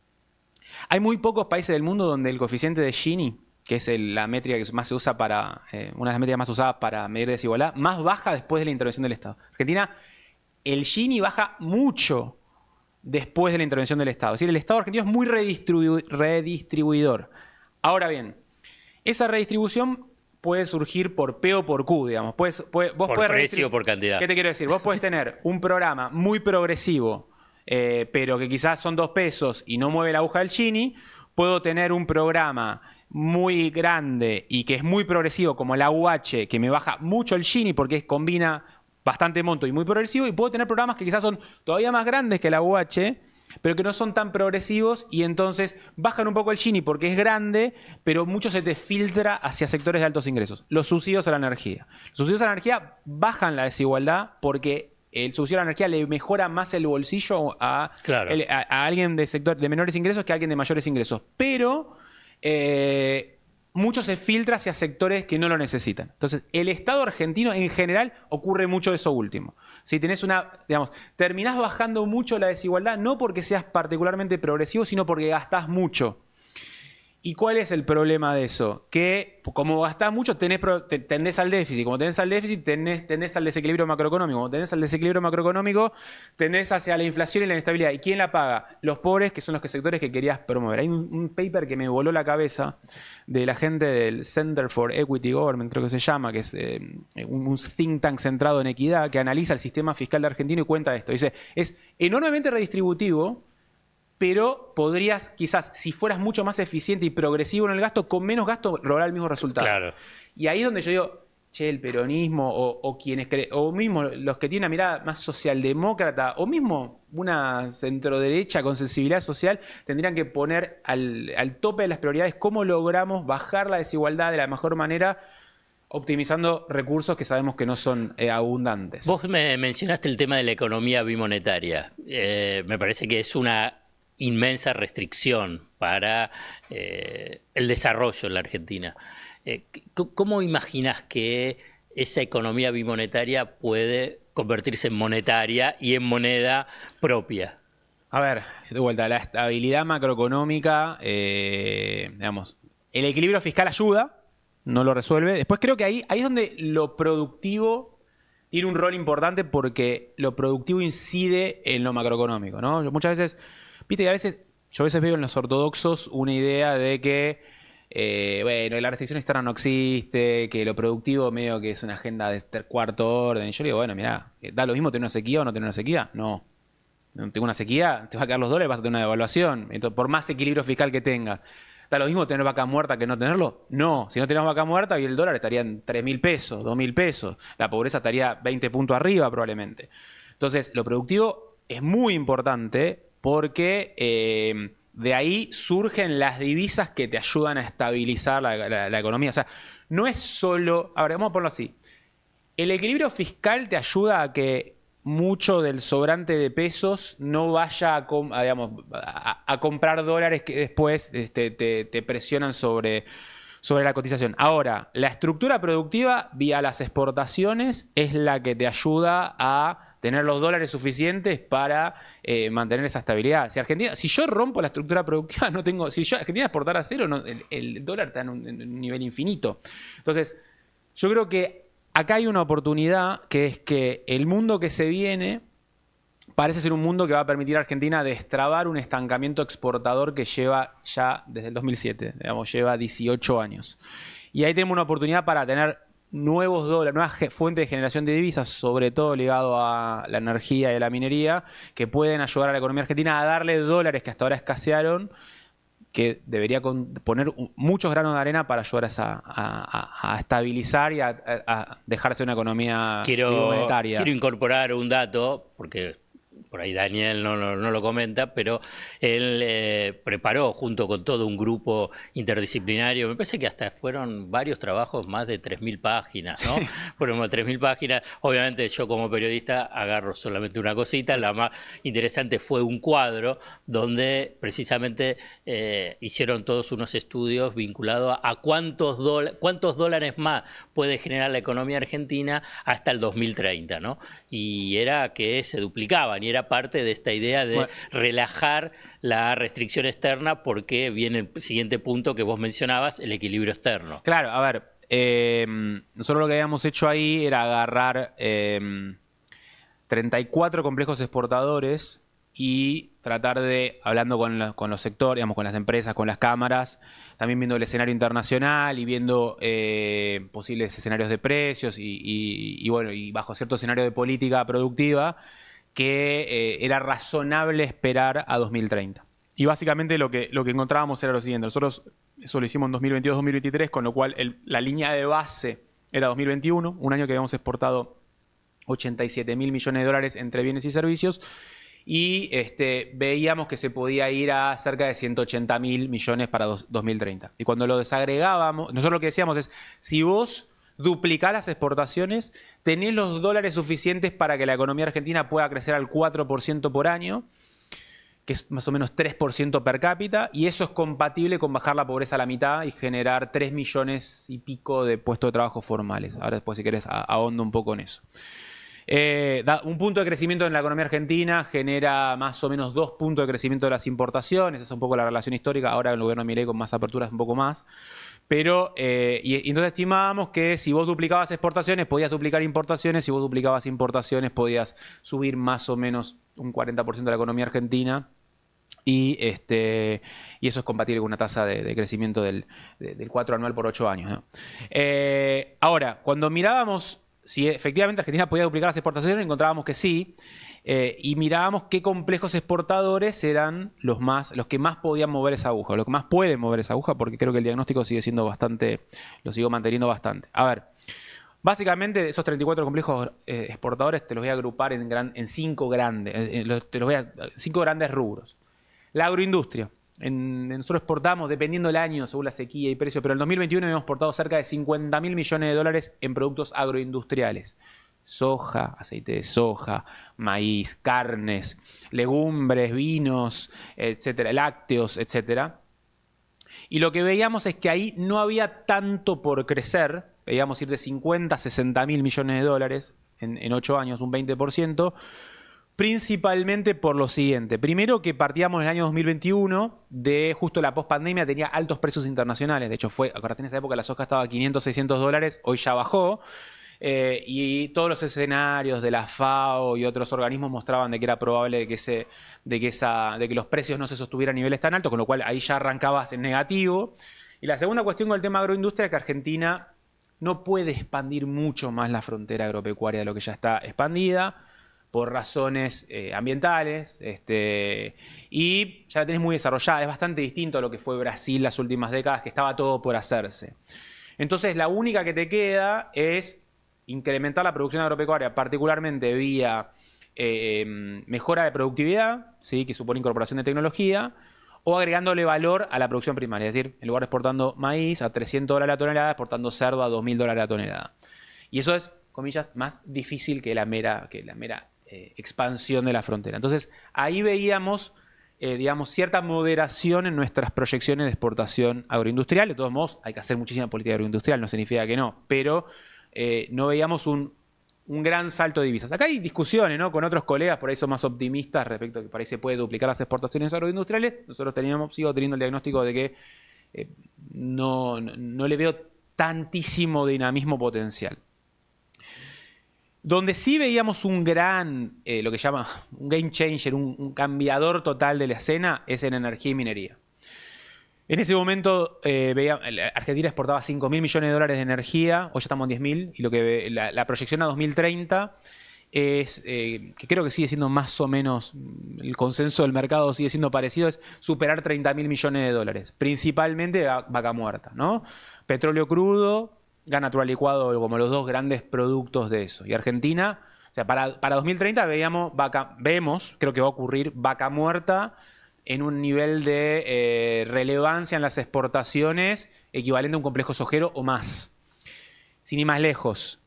Hay muy pocos países del mundo donde el coeficiente de Gini, que es la métrica que más se usa para, una de las métricas más usadas para medir desigualdad, más baja después de la intervención del Estado. Argentina, el Gini baja mucho después de la intervención del Estado. Es decir, el Estado argentino es muy redistribuidor. Ahora bien, esa redistribución puede surgir por P o por Q, digamos. Vos por precio o por cantidad. ¿Qué te quiero decir? Vos podés tener un programa muy progresivo, pero que quizás son 2 pesos y no mueve la aguja del Gini. Puedo tener un programa muy grande y que es muy progresivo, como la UH, que me baja mucho el Gini porque combina bastante monto y muy progresivo. Y puedo tener programas que quizás son todavía más grandes que la UH, pero que no son tan progresivos y entonces bajan un poco el Gini porque es grande, pero mucho se te filtra hacia sectores de altos ingresos. Los subsidios a la energía. Los subsidios a la energía bajan la desigualdad porque el subsidio a la energía le mejora más el bolsillo a alguien de sector de menores ingresos que a alguien de mayores ingresos. Pero mucho se filtra hacia sectores que no lo necesitan. Entonces, el Estado argentino en general ocurre mucho eso último. Si tenés terminás bajando mucho la desigualdad, no porque seas particularmente progresivo, sino porque gastás mucho. ¿Y cuál es el problema de eso? Que como gastás mucho, tendés al déficit. Como tendés al déficit, tendés al desequilibrio macroeconómico. Como tendés al desequilibrio macroeconómico, tendés hacia la inflación y la inestabilidad. ¿Y quién la paga? Los pobres, que son los sectores que querías promover. Hay un paper que me voló la cabeza de la gente del Center for Equity Government, creo que se llama, que es un think tank centrado en equidad, que analiza el sistema fiscal de Argentina y cuenta esto. Dice, es enormemente redistributivo, pero podrías, quizás, si fueras mucho más eficiente y progresivo en el gasto, con menos gasto lograr el mismo resultado. Claro. Y ahí es donde yo digo, el peronismo o quienes o mismo los que tienen una mirada más socialdemócrata o mismo una centroderecha con sensibilidad social, tendrían que poner al tope de las prioridades cómo logramos bajar la desigualdad de la mejor manera, optimizando recursos que sabemos que no son abundantes. Vos me mencionaste el tema de la economía bimonetaria. Me parece que es una inmensa restricción para el desarrollo en la Argentina. ¿Cómo imaginas que esa economía bimonetaria puede convertirse en monetaria y en moneda propia? A ver, de vuelta, la estabilidad macroeconómica, digamos, el equilibrio fiscal ayuda, no lo resuelve. Después creo que ahí es donde lo productivo tiene un rol importante porque lo productivo incide en lo macroeconómico, ¿no? Muchas veces, viste que yo a veces veo en los ortodoxos una idea de que, la restricción externa no existe, que lo productivo medio que es una agenda de cuarto orden. Y yo digo, bueno, mirá, ¿da lo mismo tener una sequía o no tener una sequía? No. Tengo una sequía, te va a quedar los dólares, vas a tener una devaluación. Entonces, por más equilibrio fiscal que tengas. ¿Da lo mismo tener vaca muerta que no tenerlo? No. Si no tenemos vaca muerta, hoy el dólar estaría en 3.000 pesos, 2.000 pesos. La pobreza estaría 20 puntos arriba probablemente. Entonces, lo productivo es muy importante porque de ahí surgen las divisas que te ayudan a estabilizar la economía. O sea, no es solo... A ver, vamos a ponerlo así. El equilibrio fiscal te ayuda a que mucho del sobrante de pesos no vaya a comprar dólares que después te presionan sobre la cotización. Ahora, la estructura productiva vía las exportaciones es la que te ayuda a tener los dólares suficientes para mantener esa estabilidad. Si yo rompo la estructura productiva, no tengo... Si Argentina exportara a cero, el dólar está en un nivel infinito. Entonces, yo creo que acá hay una oportunidad que es que el mundo que se viene parece ser un mundo que va a permitir a Argentina destrabar un estancamiento exportador que lleva ya desde el 2007, lleva 18 años. Y ahí tenemos una oportunidad para tener nuevos dólares, nuevas fuentes de generación de divisas, sobre todo ligado a la energía y a la minería, que pueden ayudar a la economía argentina a darle dólares que hasta ahora escasearon, que debería poner muchos granos de arena para ayudar a estabilizar y a dejar de ser una economía monetaria. Quiero incorporar un dato, porque por ahí Daniel no lo comenta, pero él preparó junto con todo un grupo interdisciplinario, me parece que hasta fueron varios trabajos, más de 3.000 páginas, ¿no? Fueron más de 3.000 páginas. Obviamente yo como periodista agarro solamente una cosita, la más interesante fue un cuadro donde precisamente hicieron todos unos estudios vinculados a cuántos dólares más puede generar la economía argentina hasta el 2030, ¿no? Y era que se duplicaban y era parte de esta idea de relajar la restricción externa porque viene el siguiente punto que vos mencionabas, el equilibrio externo. Claro, a ver, nosotros lo que habíamos hecho ahí era agarrar 34 complejos exportadores y tratar de, hablando con los sectores, digamos, con las empresas, con las cámaras, también viendo el escenario internacional y viendo posibles escenarios de precios y bueno, y bajo cierto escenario de política productiva, que era razonable esperar a 2030. Y básicamente lo que encontrábamos era lo siguiente. Nosotros eso lo hicimos en 2022-2023, con lo cual la línea de base era 2021, un año que habíamos exportado 87.000 millones de dólares entre bienes y servicios, y veíamos que se podía ir a cerca de 180.000 millones para 2030. Y cuando lo desagregábamos, nosotros lo que decíamos es, si vos duplicás las exportaciones, tenés los dólares suficientes para que la economía argentina pueda crecer al 4% por año, que es más o menos 3% per cápita, y eso es compatible con bajar la pobreza a la mitad y generar 3 millones y pico de puestos de trabajo formales. Ahora después, si querés, ahondo un poco en eso. Un punto de crecimiento en la economía argentina genera más o menos 2 puntos de crecimiento de las importaciones. Esa es un poco la relación histórica. Ahora el gobierno de Milei con más aperturas un poco más. Pero, y entonces estimábamos que si vos duplicabas exportaciones, podías duplicar importaciones. Si vos duplicabas importaciones, podías subir más o menos un 40% de la economía argentina. Y eso es compatible con una tasa de crecimiento del 4 anual por 8 años, ¿no? Ahora, cuando mirábamos si efectivamente Argentina podía duplicar las exportaciones, encontrábamos que sí, y mirábamos qué complejos exportadores eran los que más podían mover esa aguja, los que más pueden mover esa aguja, porque creo que el diagnóstico sigue siendo bastante, lo sigo manteniendo bastante. A ver, básicamente esos 34 complejos exportadores te los voy a agrupar en 5 grandes, 5 grandes rubros. La agroindustria. Nosotros exportamos, dependiendo del año, según la sequía y precio, pero en el 2021 habíamos exportado cerca de 50.000 millones de dólares en productos agroindustriales. Soja, aceite de soja, maíz, carnes, legumbres, vinos, etcétera, lácteos, etcétera. Y lo que veíamos es que ahí no había tanto por crecer. Veíamos ir de 50 a 60.000 millones de dólares en 8 años, un 20%. Principalmente por lo siguiente. Primero, que partíamos en el año 2021 de justo la pospandemia, tenía altos precios internacionales. De hecho, acordate, en esa época la soja estaba a 500, 600 dólares, hoy ya bajó. Y todos los escenarios de la FAO y otros organismos mostraban de que era probable de que los precios no se sostuvieran a niveles tan altos, con lo cual ahí ya arrancabas en negativo. Y la segunda cuestión con el tema agroindustria es que Argentina no puede expandir mucho más la frontera agropecuaria de lo que ya está expandida, por razones ambientales, y ya la tenés muy desarrollada. Es bastante distinto a lo que fue Brasil las últimas décadas, que estaba todo por hacerse. Entonces, la única que te queda es incrementar la producción agropecuaria, particularmente vía mejora de productividad, ¿sí? Que supone incorporación de tecnología, o agregándole valor a la producción primaria. Es decir, en lugar de exportando maíz a 300 dólares la tonelada, exportando cerdo a 2.000 dólares la tonelada. Y eso es, comillas, más difícil que la mera expansión de la frontera. Entonces, ahí veíamos, digamos, cierta moderación en nuestras proyecciones de exportación agroindustrial. De todos modos, hay que hacer muchísima política agroindustrial, no significa que no, pero no veíamos un gran salto de divisas. Acá hay discusiones, ¿no?, con otros colegas, por ahí son más optimistas respecto a que por ahí se puede duplicar las exportaciones agroindustriales. Nosotros sigo teniendo el diagnóstico de que no le veo tantísimo dinamismo potencial. Donde sí veíamos un gran, lo que llama un game changer, un cambiador total de la escena, es en energía y minería. En ese momento Argentina exportaba 5.000 millones de dólares de energía, hoy ya estamos en 10.000, y lo que la proyección a 2030 es, que creo que sigue siendo más o menos, el consenso del mercado sigue siendo parecido, es superar 30.000 millones de dólares, principalmente vaca muerta, ¿no? Petróleo crudo, gas natural licuado como los dos grandes productos de eso. Y Argentina sea, para 2030 vemos, creo que va a ocurrir, Vaca Muerta en un nivel de relevancia en las exportaciones equivalente a un complejo sojero o más. Sin ir más lejos,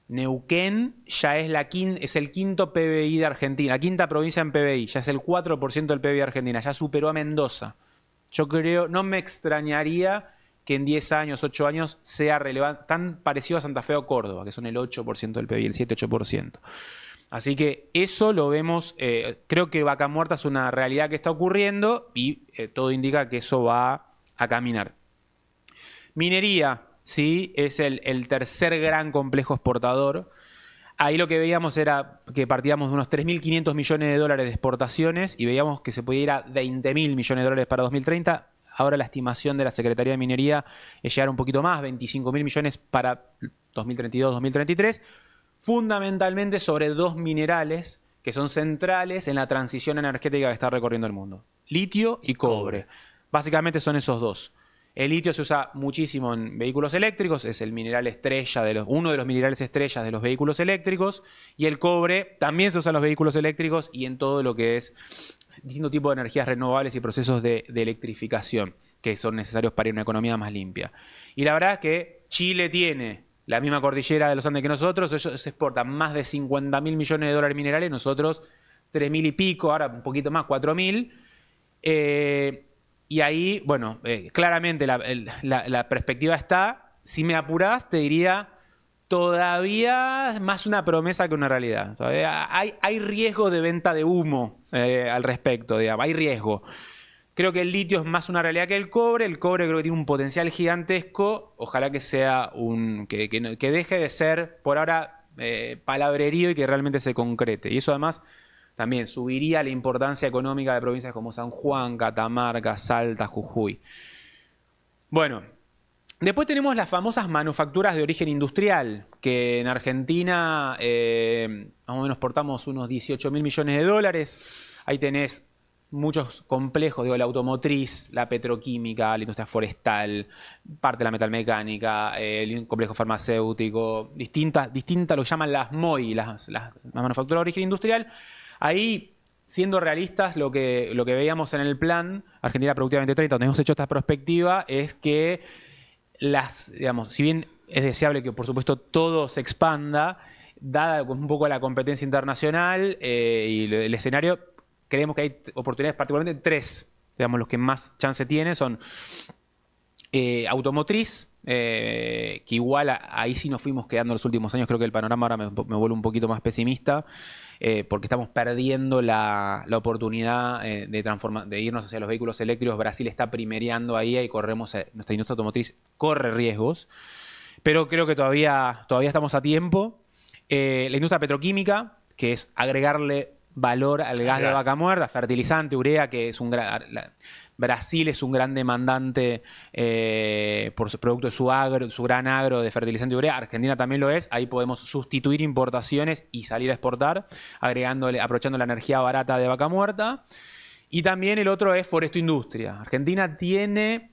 Neuquén ya es el quinto PBI de Argentina, la quinta provincia en PBI, ya es el 4% del PBI de Argentina, ya superó a Mendoza. Yo creo, no me extrañaría que en 10 años, 8 años sea relevante, tan parecido a Santa Fe o Córdoba, que son el 8% del PBI, el 7-8%. Así que eso lo vemos, creo que Vaca Muerta es una realidad que está ocurriendo y todo indica que eso va a caminar. Minería, sí, es el tercer gran complejo exportador. Ahí lo que veíamos era que partíamos de unos 3.500 millones de dólares de exportaciones y veíamos que se podía ir a 20.000 millones de dólares para 2030. Ahora la estimación de la Secretaría de Minería es llegar un poquito más, 25.000 millones para 2032-2033. Fundamentalmente sobre dos minerales que son centrales en la transición energética que está recorriendo el mundo. Litio y cobre. Básicamente son esos dos. El litio se usa muchísimo en vehículos eléctricos, es el mineral estrella, uno de los minerales estrellas de los vehículos eléctricos. Y el cobre también se usa en los vehículos eléctricos y en todo lo que es distinto tipo de energías renovables y procesos de electrificación que son necesarios para ir a una economía más limpia. Y la verdad es que Chile tiene la misma cordillera de los Andes que nosotros, ellos exportan más de 50.000 millones de dólares minerales, nosotros 3.000 y pico, ahora un poquito más, 4.000. Y ahí, bueno, claramente la perspectiva está, si me apurás, te diría todavía más una promesa que una realidad. Todavía hay riesgo de venta de humo al respecto, digamos, hay riesgo. Creo que el litio es más una realidad que el cobre. El cobre creo que tiene un potencial gigantesco. Ojalá que sea que deje de ser por ahora palabrerío y que realmente se concrete. Y eso además también subiría la importancia económica de provincias como San Juan, Catamarca, Salta, Jujuy. Bueno, después tenemos las famosas manufacturas de origen industrial, que en Argentina más o menos portamos unos 18.000 millones de dólares. Ahí tenés muchos complejos, digo, la automotriz, la petroquímica, la industria forestal, parte de la metalmecánica, el complejo farmacéutico, distintas lo que llaman las MOI, las manufacturas de origen industrial. Ahí, siendo realistas, lo que veíamos en el plan Argentina Productiva 2030, donde hemos hecho esta perspectiva, es que digamos, si bien es deseable que por supuesto todo se expanda, dada un poco la competencia internacional y el escenario, creemos que hay oportunidades, particularmente tres, digamos, los que más chance tiene son automotriz, que igual ahí sí nos fuimos quedando en los últimos años. Creo que el panorama ahora me vuelve un poquito más pesimista, porque estamos perdiendo la oportunidad de irnos hacia los vehículos eléctricos. Brasil está primereando ahí y nuestra industria automotriz corre riesgos, pero creo que todavía estamos a tiempo. La industria petroquímica, que es agregarle valor al gas de vaca muerta, fertilizante, urea, que es Brasil es un gran demandante por su producto de su gran agro de fertilizante y urea. Argentina también lo es. Ahí podemos sustituir importaciones y salir a exportar, aprovechando la energía barata de vaca muerta. Y también el otro es foresto-industria. Argentina tiene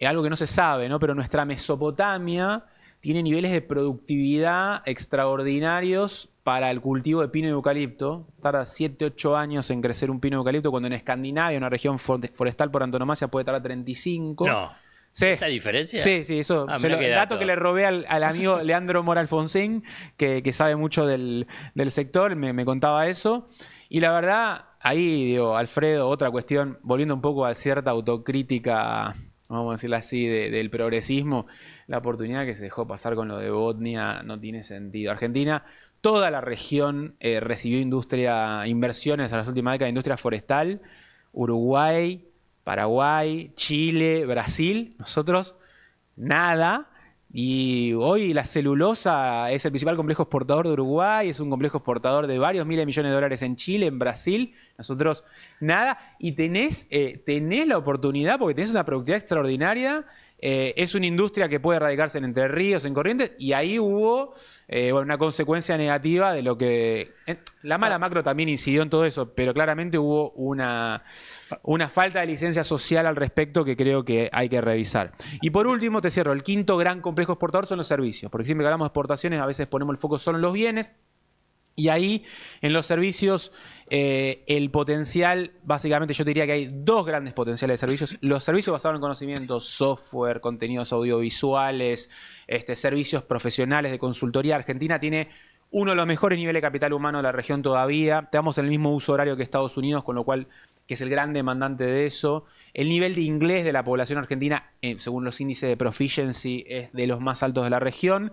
algo que no se sabe, ¿no? Pero nuestra Mesopotamia tiene niveles de productividad extraordinarios para el cultivo de pino y eucalipto. Tarda 7-8 años en crecer un pino y eucalipto, cuando en Escandinavia, una región forestal por antonomasia, puede tardar 35. No. Sí. ¿Esa diferencia? Sí, eso. El dato que le robé al amigo Leandro Mora Alfonsín, que sabe mucho del sector, me contaba eso. Y la verdad, ahí, digo, Alfredo, otra cuestión, volviendo un poco a cierta autocrítica, vamos a decirlo así, del progresismo, la oportunidad que se dejó pasar con lo de Botnia no tiene sentido. Argentina, toda la región recibió inversiones a las últimas décadas de industria forestal. Uruguay, Paraguay, Chile, Brasil, nosotros nada. Y hoy la celulosa es el principal complejo exportador de Uruguay, es un complejo exportador de varios miles de millones de dólares en Chile, en Brasil, nosotros nada. Y tenés la oportunidad, porque tenés una productividad extraordinaria, es una industria que puede radicarse en Entre Ríos, en Corrientes, y ahí hubo una consecuencia negativa de lo que... la mala macro también incidió en todo eso, pero claramente hubo una falta de licencia social al respecto que creo que hay que revisar. Y por último, te cierro, el quinto gran complejo exportador son los servicios, porque siempre que hablamos de exportaciones a veces ponemos el foco solo en los bienes. Y ahí, en los servicios, el potencial, básicamente yo diría que hay dos grandes potenciales de servicios. Los servicios basados en conocimiento, software, contenidos audiovisuales, servicios profesionales de consultoría. Argentina tiene uno de los mejores niveles de capital humano de la región todavía. Tenemos el mismo uso horario que Estados Unidos, con lo cual, que es el gran demandante de eso. El nivel de inglés de la población argentina, según los índices de proficiency, es de los más altos de la región.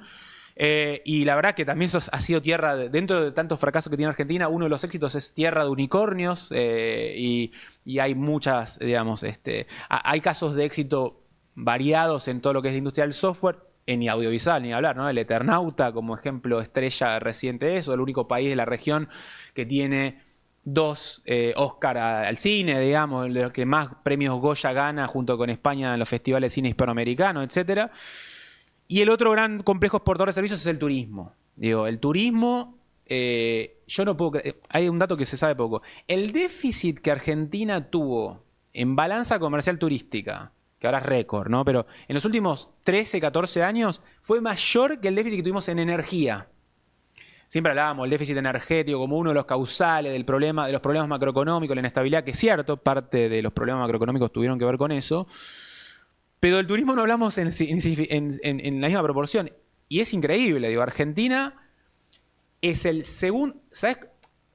Y la verdad que también eso ha sido tierra, dentro de tantos fracasos que tiene Argentina, uno de los éxitos es tierra de unicornios, y hay muchas, digamos, hay casos de éxito variados en todo lo que es la industria del software, en audiovisual, ni hablar, ¿no? El Eternauta, como ejemplo estrella reciente de eso, el único país de la región que tiene 2 Oscar al cine, digamos, el que más premios Goya gana junto con España en los festivales de cine hispanoamericano, etcétera. Y el otro gran complejo exportador de servicios es el turismo. Digo, el turismo, yo no puedo creer, hay un dato que se sabe poco. El déficit que Argentina tuvo en balanza comercial turística, que ahora es récord, ¿no? Pero en los últimos 13, 14 años fue mayor que el déficit que tuvimos en energía. Siempre hablábamos del déficit energético como uno de los causales del problema, de los problemas macroeconómicos, la inestabilidad, que es cierto, parte de los problemas macroeconómicos tuvieron que ver con eso. Pero del turismo no hablamos en la misma proporción. Y es increíble, digo, Argentina es el segundo, ¿sabes?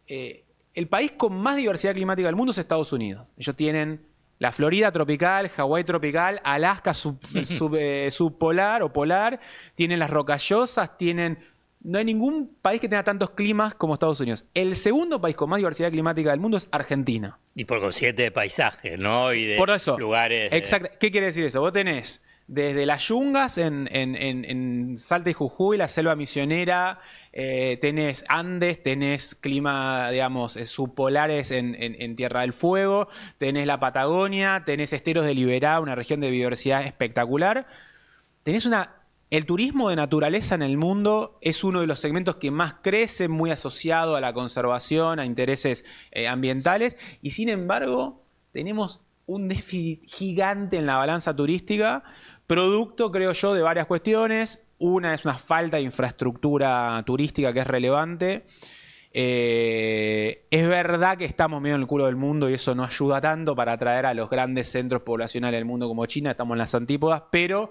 El país con más diversidad climática del mundo es Estados Unidos. Ellos tienen la Florida tropical, Hawái tropical, Alaska subpolar o polar, tienen las rocallosas, no hay ningún país que tenga tantos climas como Estados Unidos. El segundo país con más diversidad climática del mundo es Argentina. Y por consiguiente de paisajes, ¿no? Y de por eso, lugares. Exacto. ¿Qué quiere decir eso? Vos tenés desde las yungas en Salta y Jujuy, la selva misionera, tenés Andes, tenés clima, digamos, subpolares en Tierra del Fuego, tenés la Patagonia, tenés esteros de Liberá, una región de biodiversidad espectacular. El turismo de naturaleza en el mundo es uno de los segmentos que más crece, muy asociado a la conservación, a intereses ambientales, y sin embargo tenemos un déficit gigante en la balanza turística, producto, creo yo, de varias cuestiones. Una es una falta de infraestructura turística que es relevante. Es verdad que estamos medio en el culo del mundo y eso no ayuda tanto para atraer a los grandes centros poblacionales del mundo como China, estamos en las antípodas, pero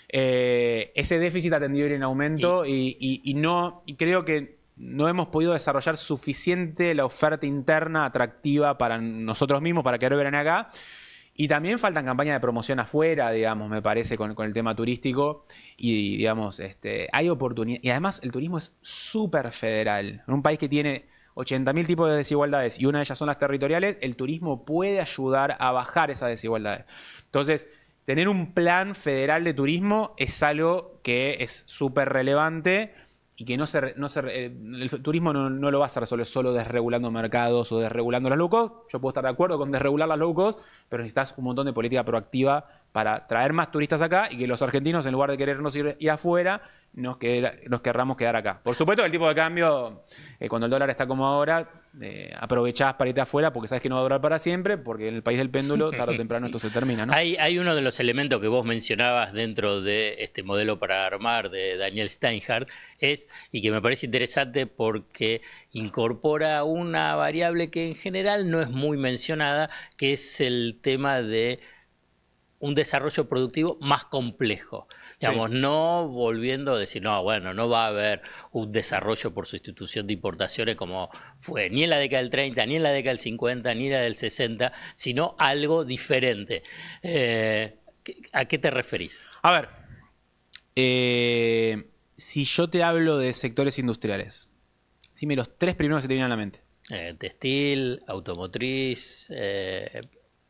ese déficit ha tendido a ir en aumento y creo que no hemos podido desarrollar suficiente la oferta interna atractiva para nosotros mismos, para querer venir acá. Y también faltan campañas de promoción afuera, digamos, me parece, con el tema turístico. Y, digamos, hay oportunidades. Y además el turismo es súper federal. En un país que tiene 80.000 tipos de desigualdades y una de ellas son las territoriales, el turismo puede ayudar a bajar esas desigualdades. Entonces, tener un plan federal de turismo es algo que es súper relevante y que el turismo no lo vas a resolver solo desregulando mercados o desregulando las low cost. Yo puedo estar de acuerdo con desregular las low cost, pero necesitas un montón de política proactiva para traer más turistas acá y que los argentinos, en lugar de querernos ir afuera, nos querramos quedar acá. Por supuesto, el tipo de cambio, cuando el dólar está como ahora, aprovechás para irte afuera porque sabes que no va a durar para siempre, porque en el país del péndulo, tarde o temprano esto se termina, ¿no? Hay uno de los elementos que vos mencionabas dentro de este modelo para armar de Daniel Steinhardt, y que me parece interesante porque incorpora una variable que en general no es muy mencionada, que es el tema de un desarrollo productivo más complejo. Digamos, sí. No volviendo a decir, no, bueno, no va a haber un desarrollo por sustitución de importaciones como fue ni en la década del 30, ni en la década del 50, ni en la del 60, sino algo diferente. ¿A qué te referís? A ver, si yo te hablo de sectores industriales, dime los 3 primeros que se te vienen a la mente. Textil, automotriz,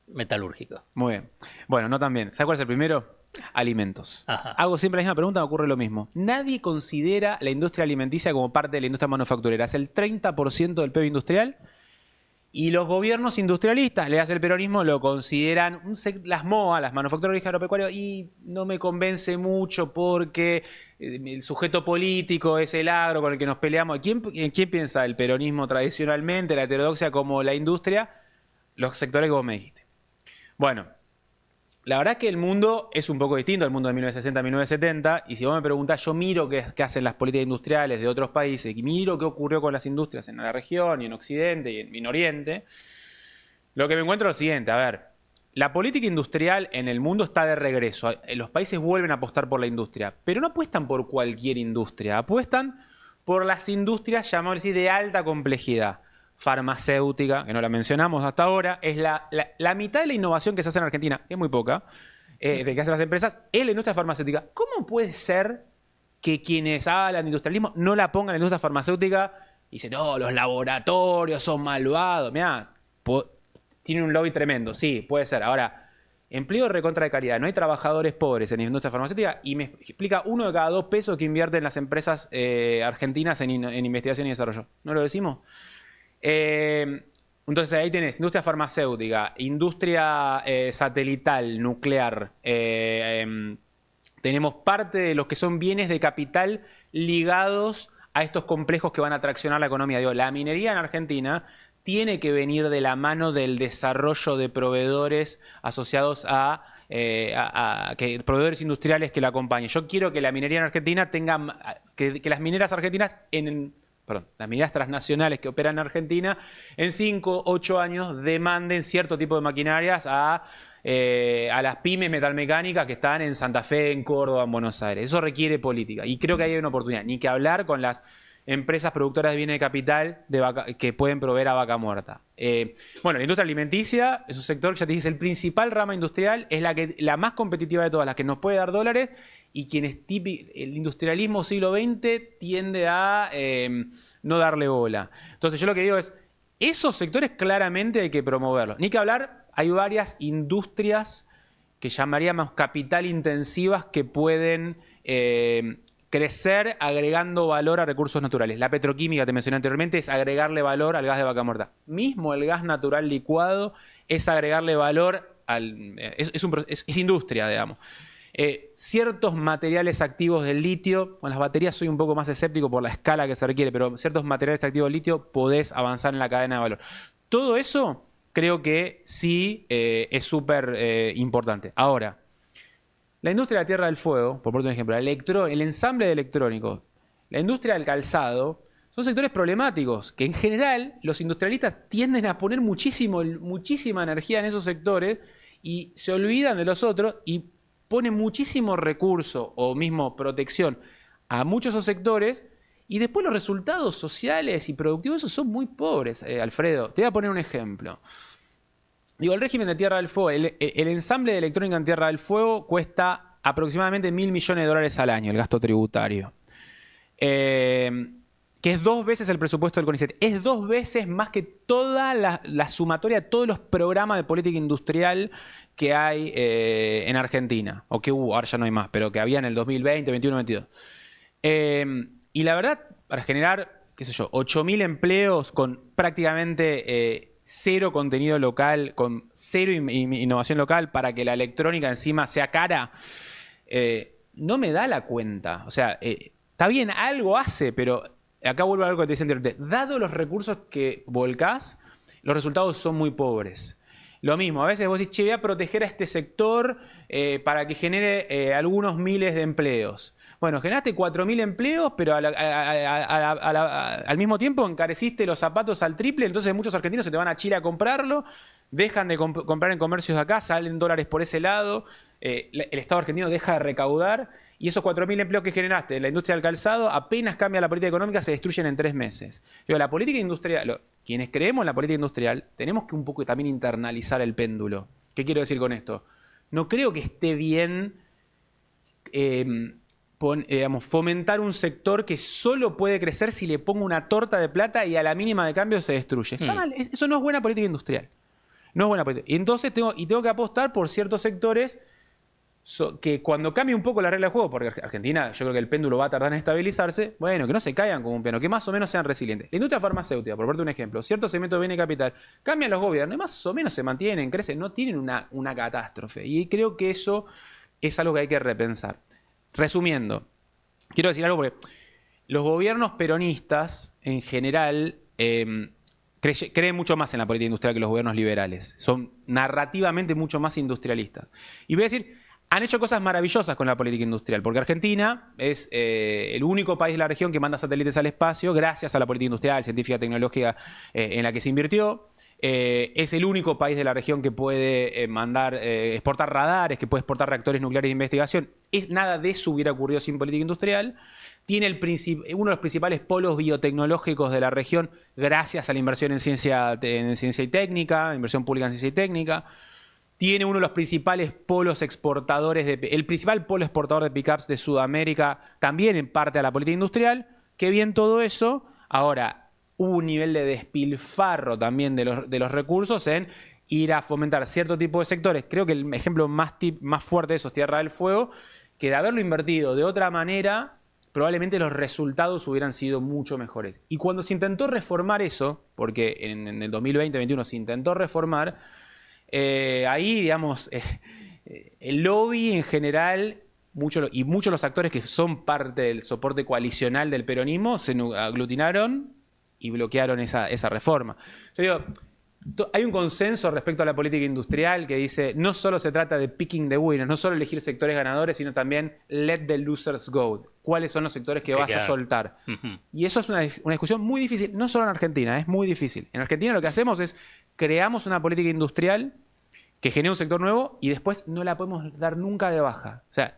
metalúrgico. Muy bien. Bueno, no tan bien. ¿Sabes cuál es el primero? Alimentos. Ajá. Hago siempre la misma pregunta, me ocurre lo mismo. Nadie considera la industria alimenticia como parte de la industria manufacturera. Es el 30% del PIB industrial. Y los gobiernos industrialistas, le hace el peronismo, lo consideran las MOA, las manufacturas de origen agropecuario, y no me convence mucho porque el sujeto político es el agro con el que nos peleamos. ¿Quién piensa el peronismo tradicionalmente, la heterodoxia, como la industria? Los sectores que vos me dijiste. Bueno, La verdad es que el mundo es un poco distinto al mundo de 1960-1970, y si vos me preguntás, yo miro qué hacen las políticas industriales de otros países, y miro qué ocurrió con las industrias en la región, y en Occidente, y en Oriente, lo que me encuentro es lo siguiente. A ver, la política industrial en el mundo está de regreso. Los países vuelven a apostar por la industria, pero no apuestan por cualquier industria, apuestan por las industrias, llamémosle así, de alta complejidad. Farmacéutica, que no la mencionamos hasta ahora, es la mitad de la innovación que se hace en Argentina, que es muy poca, de que hacen las empresas, es la industria farmacéutica. ¿Cómo puede ser que quienes hablan de industrialismo no la pongan en la industria farmacéutica y dicen, no, los laboratorios son malvados? Mirá, tienen un lobby tremendo, sí, puede ser. Ahora, empleo recontra de calidad, no hay trabajadores pobres en la industria farmacéutica, y me explica 1 de cada 2 pesos que invierten las empresas argentinas en investigación y desarrollo. ¿No lo decimos? Entonces ahí tenés industria farmacéutica, industria satelital, nuclear. Tenemos parte de los que son bienes de capital ligados a estos complejos que van a traccionar la economía. Digo, la minería en Argentina tiene que venir de la mano del desarrollo de proveedores asociados a proveedores industriales que la acompañen. Yo quiero que la minería en Argentina tenga, que las mineras argentinas las mineras transnacionales que operan en Argentina, en 5, 8 años demanden cierto tipo de maquinarias a las pymes metalmecánicas que están en Santa Fe, en Córdoba, en Buenos Aires. Eso requiere política, y creo que ahí hay una oportunidad. Ni que hablar con las empresas productoras de bienes de capital que pueden proveer a vaca muerta. Bueno, la industria alimenticia es un sector que ya te dice, el principal rama industrial, es la más competitiva de todas, la que nos puede dar dólares, y el industrialismo siglo XX tiende a no darle bola. Entonces yo lo que digo es, esos sectores claramente hay que promoverlos. Ni que hablar, hay varias industrias que llamaríamos capital intensivas que pueden crecer agregando valor a recursos naturales. La petroquímica, te mencioné anteriormente, es agregarle valor al gas de vaca muerta. Mismo el gas natural licuado es agregarle valor es industria, digamos. Ciertos materiales activos del litio, con las baterías soy un poco más escéptico por la escala que se requiere, pero ciertos materiales activos del litio podés avanzar en la cadena de valor. Todo eso creo que sí es súper importante. Ahora, la industria de la Tierra del Fuego, por poner un ejemplo, el ensamble de electrónicos, la industria del calzado, son sectores problemáticos que en general los industrialistas tienden a poner muchísima energía en esos sectores y se olvidan de los otros y ponen muchísimo recurso o mismo protección a muchos de esos sectores, y después los resultados sociales y productivos esos son muy pobres, Alfredo. Te voy a poner un ejemplo. Digo, el régimen de Tierra del Fuego, el ensamble de electrónica en Tierra del Fuego cuesta aproximadamente $1.000 millones al año, el gasto tributario. Que es 2 veces el presupuesto del CONICET. Es 2 veces más que toda la sumatoria de todos los programas de política industrial que hay en Argentina. O que hubo, ahora ya no hay más, pero que había en el 2020, 2021, 2022. Y la verdad, para generar, qué sé yo, 8.000 empleos con prácticamente cero contenido local, con cero innovación local, para que la electrónica encima sea cara, no me da la cuenta. O sea, está bien, algo hace, pero acá vuelvo a algo que te decía anteriormente. Dado los recursos que volcás, los resultados son muy pobres. Lo mismo, a veces vos decís, che, voy a proteger a este sector para que genere algunos miles de empleos. Bueno, generaste 4.000 empleos, pero al mismo tiempo encareciste los zapatos al triple, entonces muchos argentinos se te van a Chile a comprarlo, dejan de comprar en comercios de acá, salen dólares por ese lado, el Estado argentino deja de recaudar, y esos 4.000 empleos que generaste en la industria del calzado, apenas cambia la política económica, se destruyen en 3 meses. Digo, la política industrial, quienes creemos en la política industrial, tenemos que un poco también internalizar el péndulo. ¿Qué quiero decir con esto? No creo que esté bien fomentar un sector que solo puede crecer si le pongo una torta de plata y a la mínima de cambio se destruye. Está mal, eso no es buena política industrial. No es buena política. Y entonces tengo que apostar por ciertos sectores que cuando cambie un poco la regla de juego, porque Argentina, yo creo que el péndulo va a tardar en estabilizarse, bueno, que no se caigan como un piano, que más o menos sean resilientes. La industria farmacéutica, por ponerte un ejemplo, ciertos segmentos de bienes y capital, cambian los gobiernos y más o menos se mantienen, crecen, no tienen una catástrofe. Y creo que eso es algo que hay que repensar. Resumiendo, quiero decir algo porque los gobiernos peronistas, en general, cree mucho más en la política industrial que los gobiernos liberales. Son narrativamente mucho más industrialistas. Y voy a decir, han hecho cosas maravillosas con la política industrial, porque Argentina es el único país de la región que manda satélites al espacio gracias a la política industrial, científica, tecnológica en la que se invirtió. Es el único país de la región que puede exportar radares, que puede exportar reactores nucleares de investigación. Nada de eso hubiera ocurrido sin política industrial. Tiene uno de los principales polos biotecnológicos de la región gracias a la inversión en ciencia y técnica, inversión pública en ciencia y técnica. Tiene uno de los principales polos exportadores, el principal polo exportador de pickups de Sudamérica, también en parte a la política industrial. Qué bien todo eso. Ahora, hubo un nivel de despilfarro también de los recursos en ir a fomentar cierto tipo de sectores. Creo que el ejemplo más fuerte de eso es Tierra del Fuego, que de haberlo invertido de otra manera, probablemente los resultados hubieran sido mucho mejores. Y cuando se intentó reformar eso, porque en el 2020-2021 se intentó reformar, ahí, digamos, el lobby en general y muchos de los actores que son parte del soporte coalicional del peronismo se aglutinaron y bloquearon esa reforma. Yo digo, hay un consenso respecto a la política industrial que dice no solo se trata de picking the winners, no solo elegir sectores ganadores, sino también let the losers go. ¿Cuáles son los sectores que vas a soltar? Y eso es una discusión muy difícil, no solo en Argentina, es muy difícil. En Argentina lo que hacemos es creamos una política industrial que genera un sector nuevo y después no la podemos dar nunca de baja. O sea,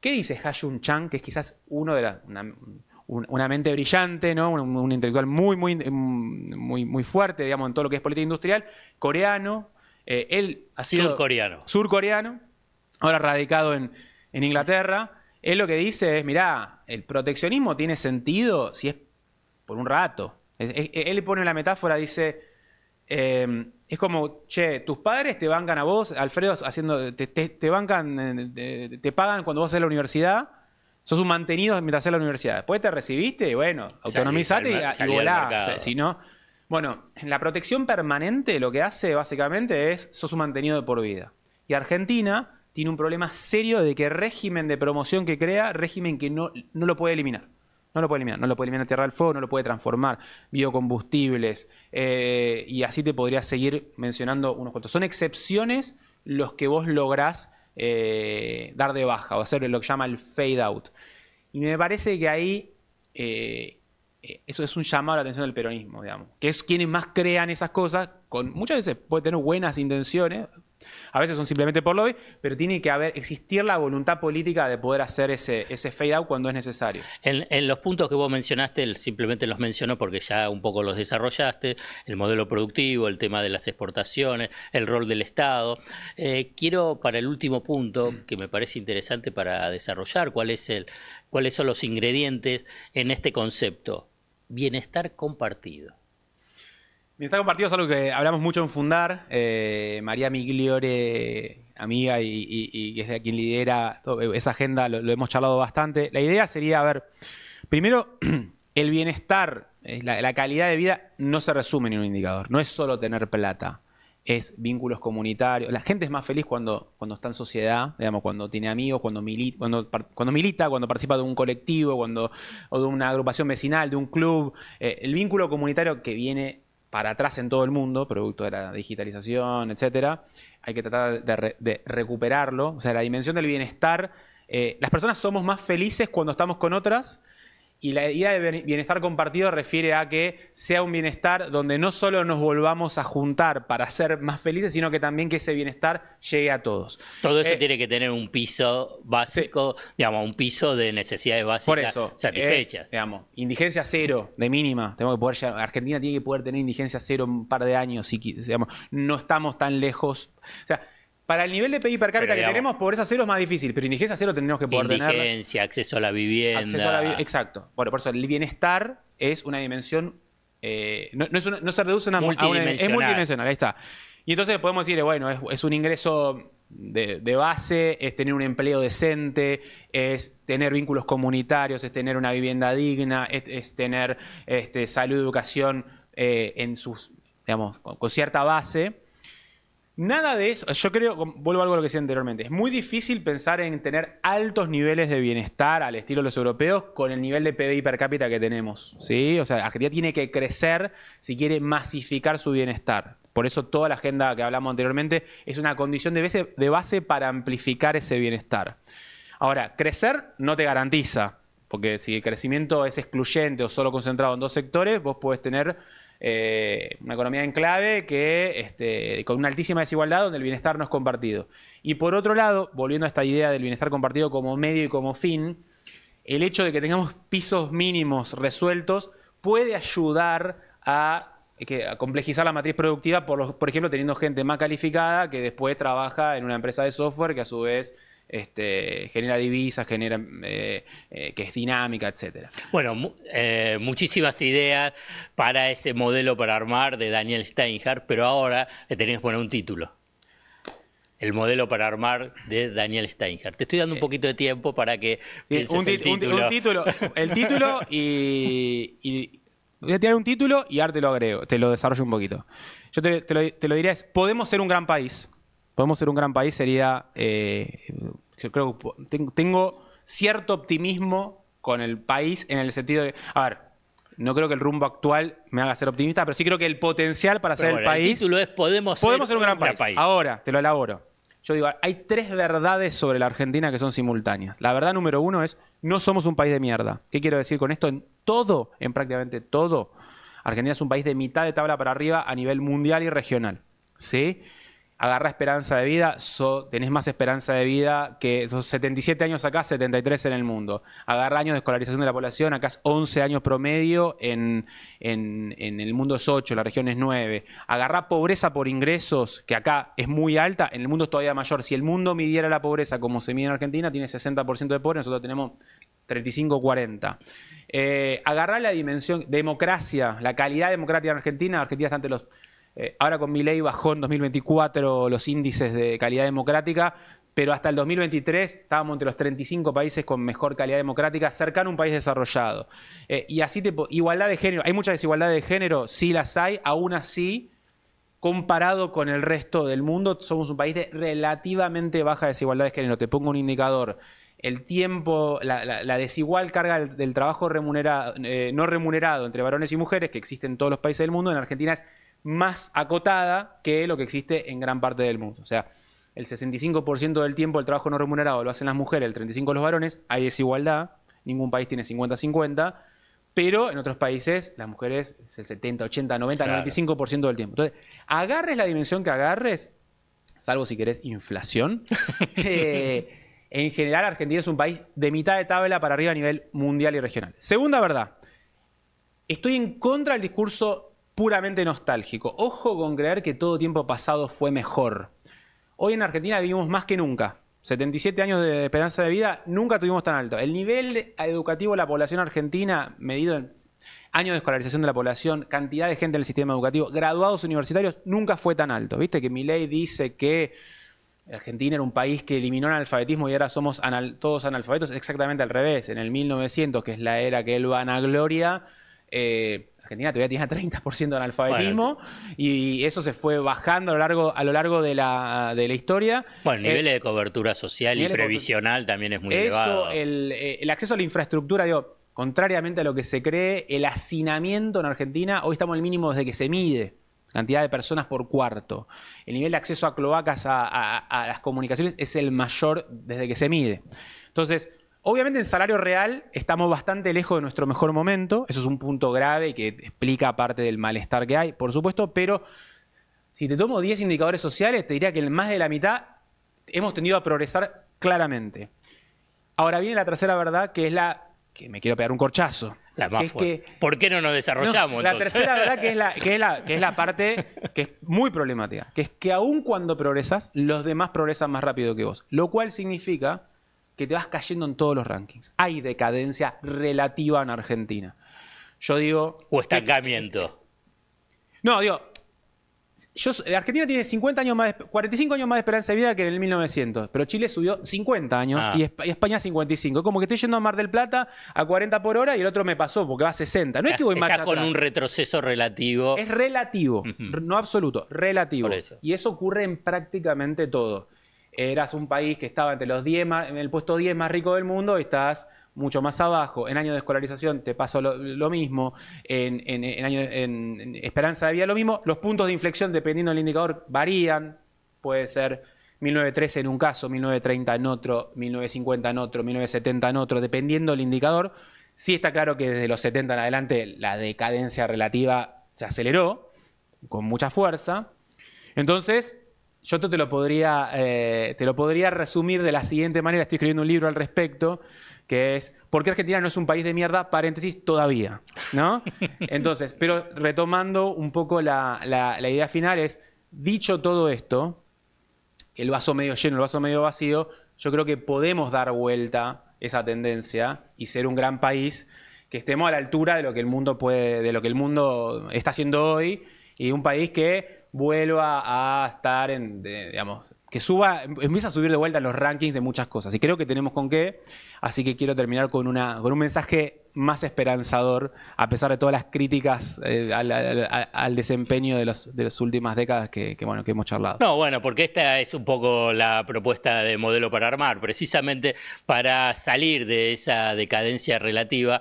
¿qué dice Ha-Joon Chang, que es quizás uno de una mente brillante, ¿no? Un intelectual muy fuerte, digamos, en todo lo que es política industrial, coreano? Él ha sido surcoreano, ahora radicado en Inglaterra. Él lo que dice es, mirá, el proteccionismo tiene sentido si es por un rato. Él pone la metáfora, dice, es como, che, tus padres te bancan a vos, Alfredo, te bancan, te pagan cuando vas a la universidad. Sos un mantenido mientras haces la universidad. Después te recibiste y bueno, autonomizate y volá. Si no, bueno, la protección permanente lo que hace básicamente es, sos un mantenido de por vida. Y Argentina tiene un problema serio de que régimen de promoción que crea, régimen que no lo puede eliminar. No lo puede eliminar Tierra del Fuego, no lo puede transformar, biocombustibles, y así te podría seguir mencionando unos cuantos. Son excepciones los que vos lográs dar de baja o hacer lo que llama el fade out. Y me parece que ahí eso es un llamado a la atención del peronismo, digamos, que es quienes más crean esas cosas, muchas veces puede tener buenas intenciones, a veces son simplemente por lobby, pero tiene que existir la voluntad política de poder hacer ese fade out cuando es necesario. En los puntos que vos mencionaste, simplemente los menciono porque ya un poco los desarrollaste, el modelo productivo, el tema de las exportaciones, el rol del Estado. Quiero, para el último punto, que me parece interesante para desarrollar, cuáles son los ingredientes en este concepto. Bienestar compartido. Bienestar compartido es algo que hablamos mucho en Fundar. María Migliore, amiga y que es quien lidera esa agenda, lo hemos charlado bastante. La idea sería, a ver, primero, el bienestar, la calidad de vida no se resume en un indicador. No es solo tener plata, es vínculos comunitarios. La gente es más feliz cuando está en sociedad, digamos, cuando tiene amigos, cuando milita, cuando participa de un colectivo, o de una agrupación vecinal, de un club. El vínculo comunitario que viene para atrás en todo el mundo, producto de la digitalización, etcétera, hay que tratar de recuperarlo. O sea, la dimensión del bienestar. Las personas somos más felices cuando estamos con otras, y la idea de bienestar compartido refiere a que sea un bienestar donde no solo nos volvamos a juntar para ser más felices, sino que también que ese bienestar llegue a todos. Todo eso tiene que tener un piso básico, sí, digamos, un piso de necesidades básicas por eso, satisfechas. Digamos, indigencia cero, de mínima. Tenemos que poder llegar, Argentina tiene que poder tener indigencia cero un par de años, digamos, no estamos tan lejos. O sea, para el nivel de PIB per cápita que tenemos, pobreza cero es más difícil, pero indigencia cero tendríamos que poder tener. Indigencia, acceso a la vivienda. Exacto. Bueno, por eso el bienestar es una dimensión, no se reduce a una... Es multidimensional, ahí está. Y entonces podemos decir, bueno, es un ingreso de base, es tener un empleo decente, es tener vínculos comunitarios, es tener una vivienda digna, es tener salud y educación en sus, digamos, con cierta base. Nada de eso. Yo creo, vuelvo a algo a lo que decía anteriormente, es muy difícil pensar en tener altos niveles de bienestar al estilo de los europeos con el nivel de PBI per cápita que tenemos, ¿sí? O sea, Argentina tiene que crecer si quiere masificar su bienestar. Por eso toda la agenda que hablamos anteriormente es una condición de base para amplificar ese bienestar. Ahora, crecer no te garantiza, porque si el crecimiento es excluyente o solo concentrado en dos sectores, vos podés tener una economía en clave que, con una altísima desigualdad donde el bienestar no es compartido. Y por otro lado, volviendo a esta idea del bienestar compartido como medio y como fin, el hecho de que tengamos pisos mínimos resueltos puede ayudar a complejizar la matriz productiva, por ejemplo, teniendo gente más calificada que después trabaja en una empresa de software que a su vez genera divisas, que es dinámica, etc. Bueno, muchísimas ideas para ese modelo para armar de Daniel Steinhardt, pero ahora le tenemos que poner un título. El modelo para armar de Daniel Steinhardt. Te estoy dando un poquito de tiempo para que pienses el título. El título y voy a tirar un título y ahora te lo agrego, te lo desarrollo un poquito. Yo te lo diría es, podemos ser un gran país. Podemos ser un gran país sería, yo creo que tengo cierto optimismo con el país en el sentido de, a ver, no creo que el rumbo actual me haga ser optimista, pero sí creo que el potencial para ser el país. El título es podemos ser un gran país. Ahora, te lo elaboro. Yo digo, hay tres verdades sobre la Argentina que son simultáneas. La verdad número uno es, no somos un país de mierda. ¿Qué quiero decir con esto? En prácticamente todo, Argentina es un país de mitad de tabla para arriba a nivel mundial y regional. ¿Sí? Agarrá esperanza de vida, tenés más esperanza de vida que esos 77 años acá, 73 en el mundo. Agarrá años de escolarización de la población, acá es 11 años promedio, en el mundo es 8, la región es 9. Agarrá pobreza por ingresos, que acá es muy alta, en el mundo es todavía mayor. Si el mundo midiera la pobreza como se mide en Argentina, tiene 60% de pobres, nosotros tenemos 35-40. Agarrá la dimensión democracia, la calidad democrática en Argentina. Argentina está ante los... ahora con Milei bajó en 2024 los índices de calidad democrática, pero hasta el 2023 estábamos entre los 35 países con mejor calidad democrática, cercano a un país desarrollado. Y así, igualdad de género. ¿Hay mucha desigualdad de género? Sí las hay. Aún así, comparado con el resto del mundo, somos un país de relativamente baja desigualdad de género. Te pongo un indicador. El tiempo, la desigual carga del trabajo no remunerado entre varones y mujeres, que existe en todos los países del mundo, en Argentina es más acotada que lo que existe en gran parte del mundo. O sea, el 65% del tiempo el trabajo no remunerado lo hacen las mujeres, el 35% los varones. Hay desigualdad, ningún país tiene 50-50, pero en otros países las mujeres es el 70, 80, 90, claro, 95% del tiempo. Entonces, agarres la dimensión que agarres, salvo si querés inflación, en general Argentina es un país de mitad de tabla para arriba a nivel mundial y regional. Segunda verdad, estoy en contra del discurso puramente nostálgico. Ojo con creer que todo tiempo pasado fue mejor. Hoy en Argentina vivimos más que nunca. 77 años de esperanza de vida, nunca tuvimos tan alto. El nivel educativo de la población argentina, medido en años de escolarización de la población, cantidad de gente en el sistema educativo, graduados universitarios, nunca fue tan alto. ¿Viste que Milei dice que Argentina era un país que eliminó el analfabetismo y ahora somos todos analfabetos? Exactamente al revés. En el 1900, que es la era que él vanagloria, Argentina todavía tiene 30% de analfabetismo, bueno, y eso se fue bajando a lo largo de la historia. Bueno, el nivel de cobertura social y previsional también es muy elevado. El acceso a la infraestructura, digo, contrariamente a lo que se cree, el hacinamiento en Argentina, hoy estamos en el mínimo desde que se mide. Cantidad de personas por cuarto. El nivel de acceso a cloacas, a las comunicaciones, es el mayor desde que se mide. Entonces, obviamente en salario real estamos bastante lejos de nuestro mejor momento. Eso es un punto grave y que explica parte del malestar que hay, por supuesto. Pero si te tomo 10 indicadores sociales, te diría que en más de la mitad hemos tendido a progresar claramente. Ahora viene la tercera verdad, que es la que me quiero pegar un corchazo. La más fuerte. ¿Por qué no nos desarrollamos? La tercera verdad, que es la parte que es muy problemática, que es que aun cuando progresas, los demás progresan más rápido que vos. Lo cual significa que te vas cayendo en todos los rankings. Hay decadencia relativa en Argentina. Yo digo... O estancamiento. No, digo... Argentina tiene 45 años más de esperanza de vida que en el 1900, pero Chile subió 50 años y España 55. Como que estoy yendo a Mar del Plata a 40 por hora y el otro me pasó porque va a 60. No es que voy marcha Está con atrás. un retroceso relativo. Es relativo, no absoluto, relativo. Y eso ocurre en prácticamente todo. Eras un país que estaba entre los 10 en el puesto 10 más rico del mundo y estás mucho más abajo. En años de escolarización te pasó lo mismo. En esperanza de vida lo mismo. Los puntos de inflexión, dependiendo del indicador, varían. Puede ser 1913 en un caso, 1930 en otro, 1950 en otro, 1970 en otro, dependiendo del indicador. Sí está claro que desde los 70 en adelante la decadencia relativa se aceleró con mucha fuerza. Entonces, yo te lo podría resumir de la siguiente manera. Estoy escribiendo un libro al respecto, que es ¿por qué Argentina no es un país de mierda? Paréntesis, todavía, ¿no? Entonces, pero retomando un poco la idea final es, dicho todo esto, el vaso medio lleno, el vaso medio vacío, yo creo que podemos dar vuelta esa tendencia y ser un gran país, que estemos a la altura de lo que el mundo está haciendo hoy, y un país que vuelva a estar digamos, que empieza a subir de vuelta en los rankings de muchas cosas. Y creo que tenemos con qué. Así que quiero terminar con un mensaje más esperanzador, a pesar de todas las críticas al desempeño de las últimas décadas que hemos charlado. No, bueno, porque esta es un poco la propuesta de modelo para armar, precisamente para salir de esa decadencia relativa.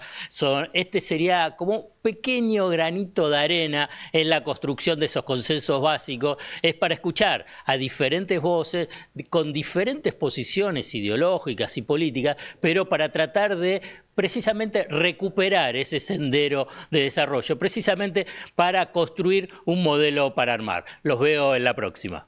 Este sería como un pequeño granito de arena en la construcción de esos consensos básicos. Es para escuchar a diferentes voces con diferentes posiciones ideológicas y políticas, pero para tratar de precisamente recuperar ese sendero de desarrollo, precisamente para construir un modelo para armar. Los veo en la próxima.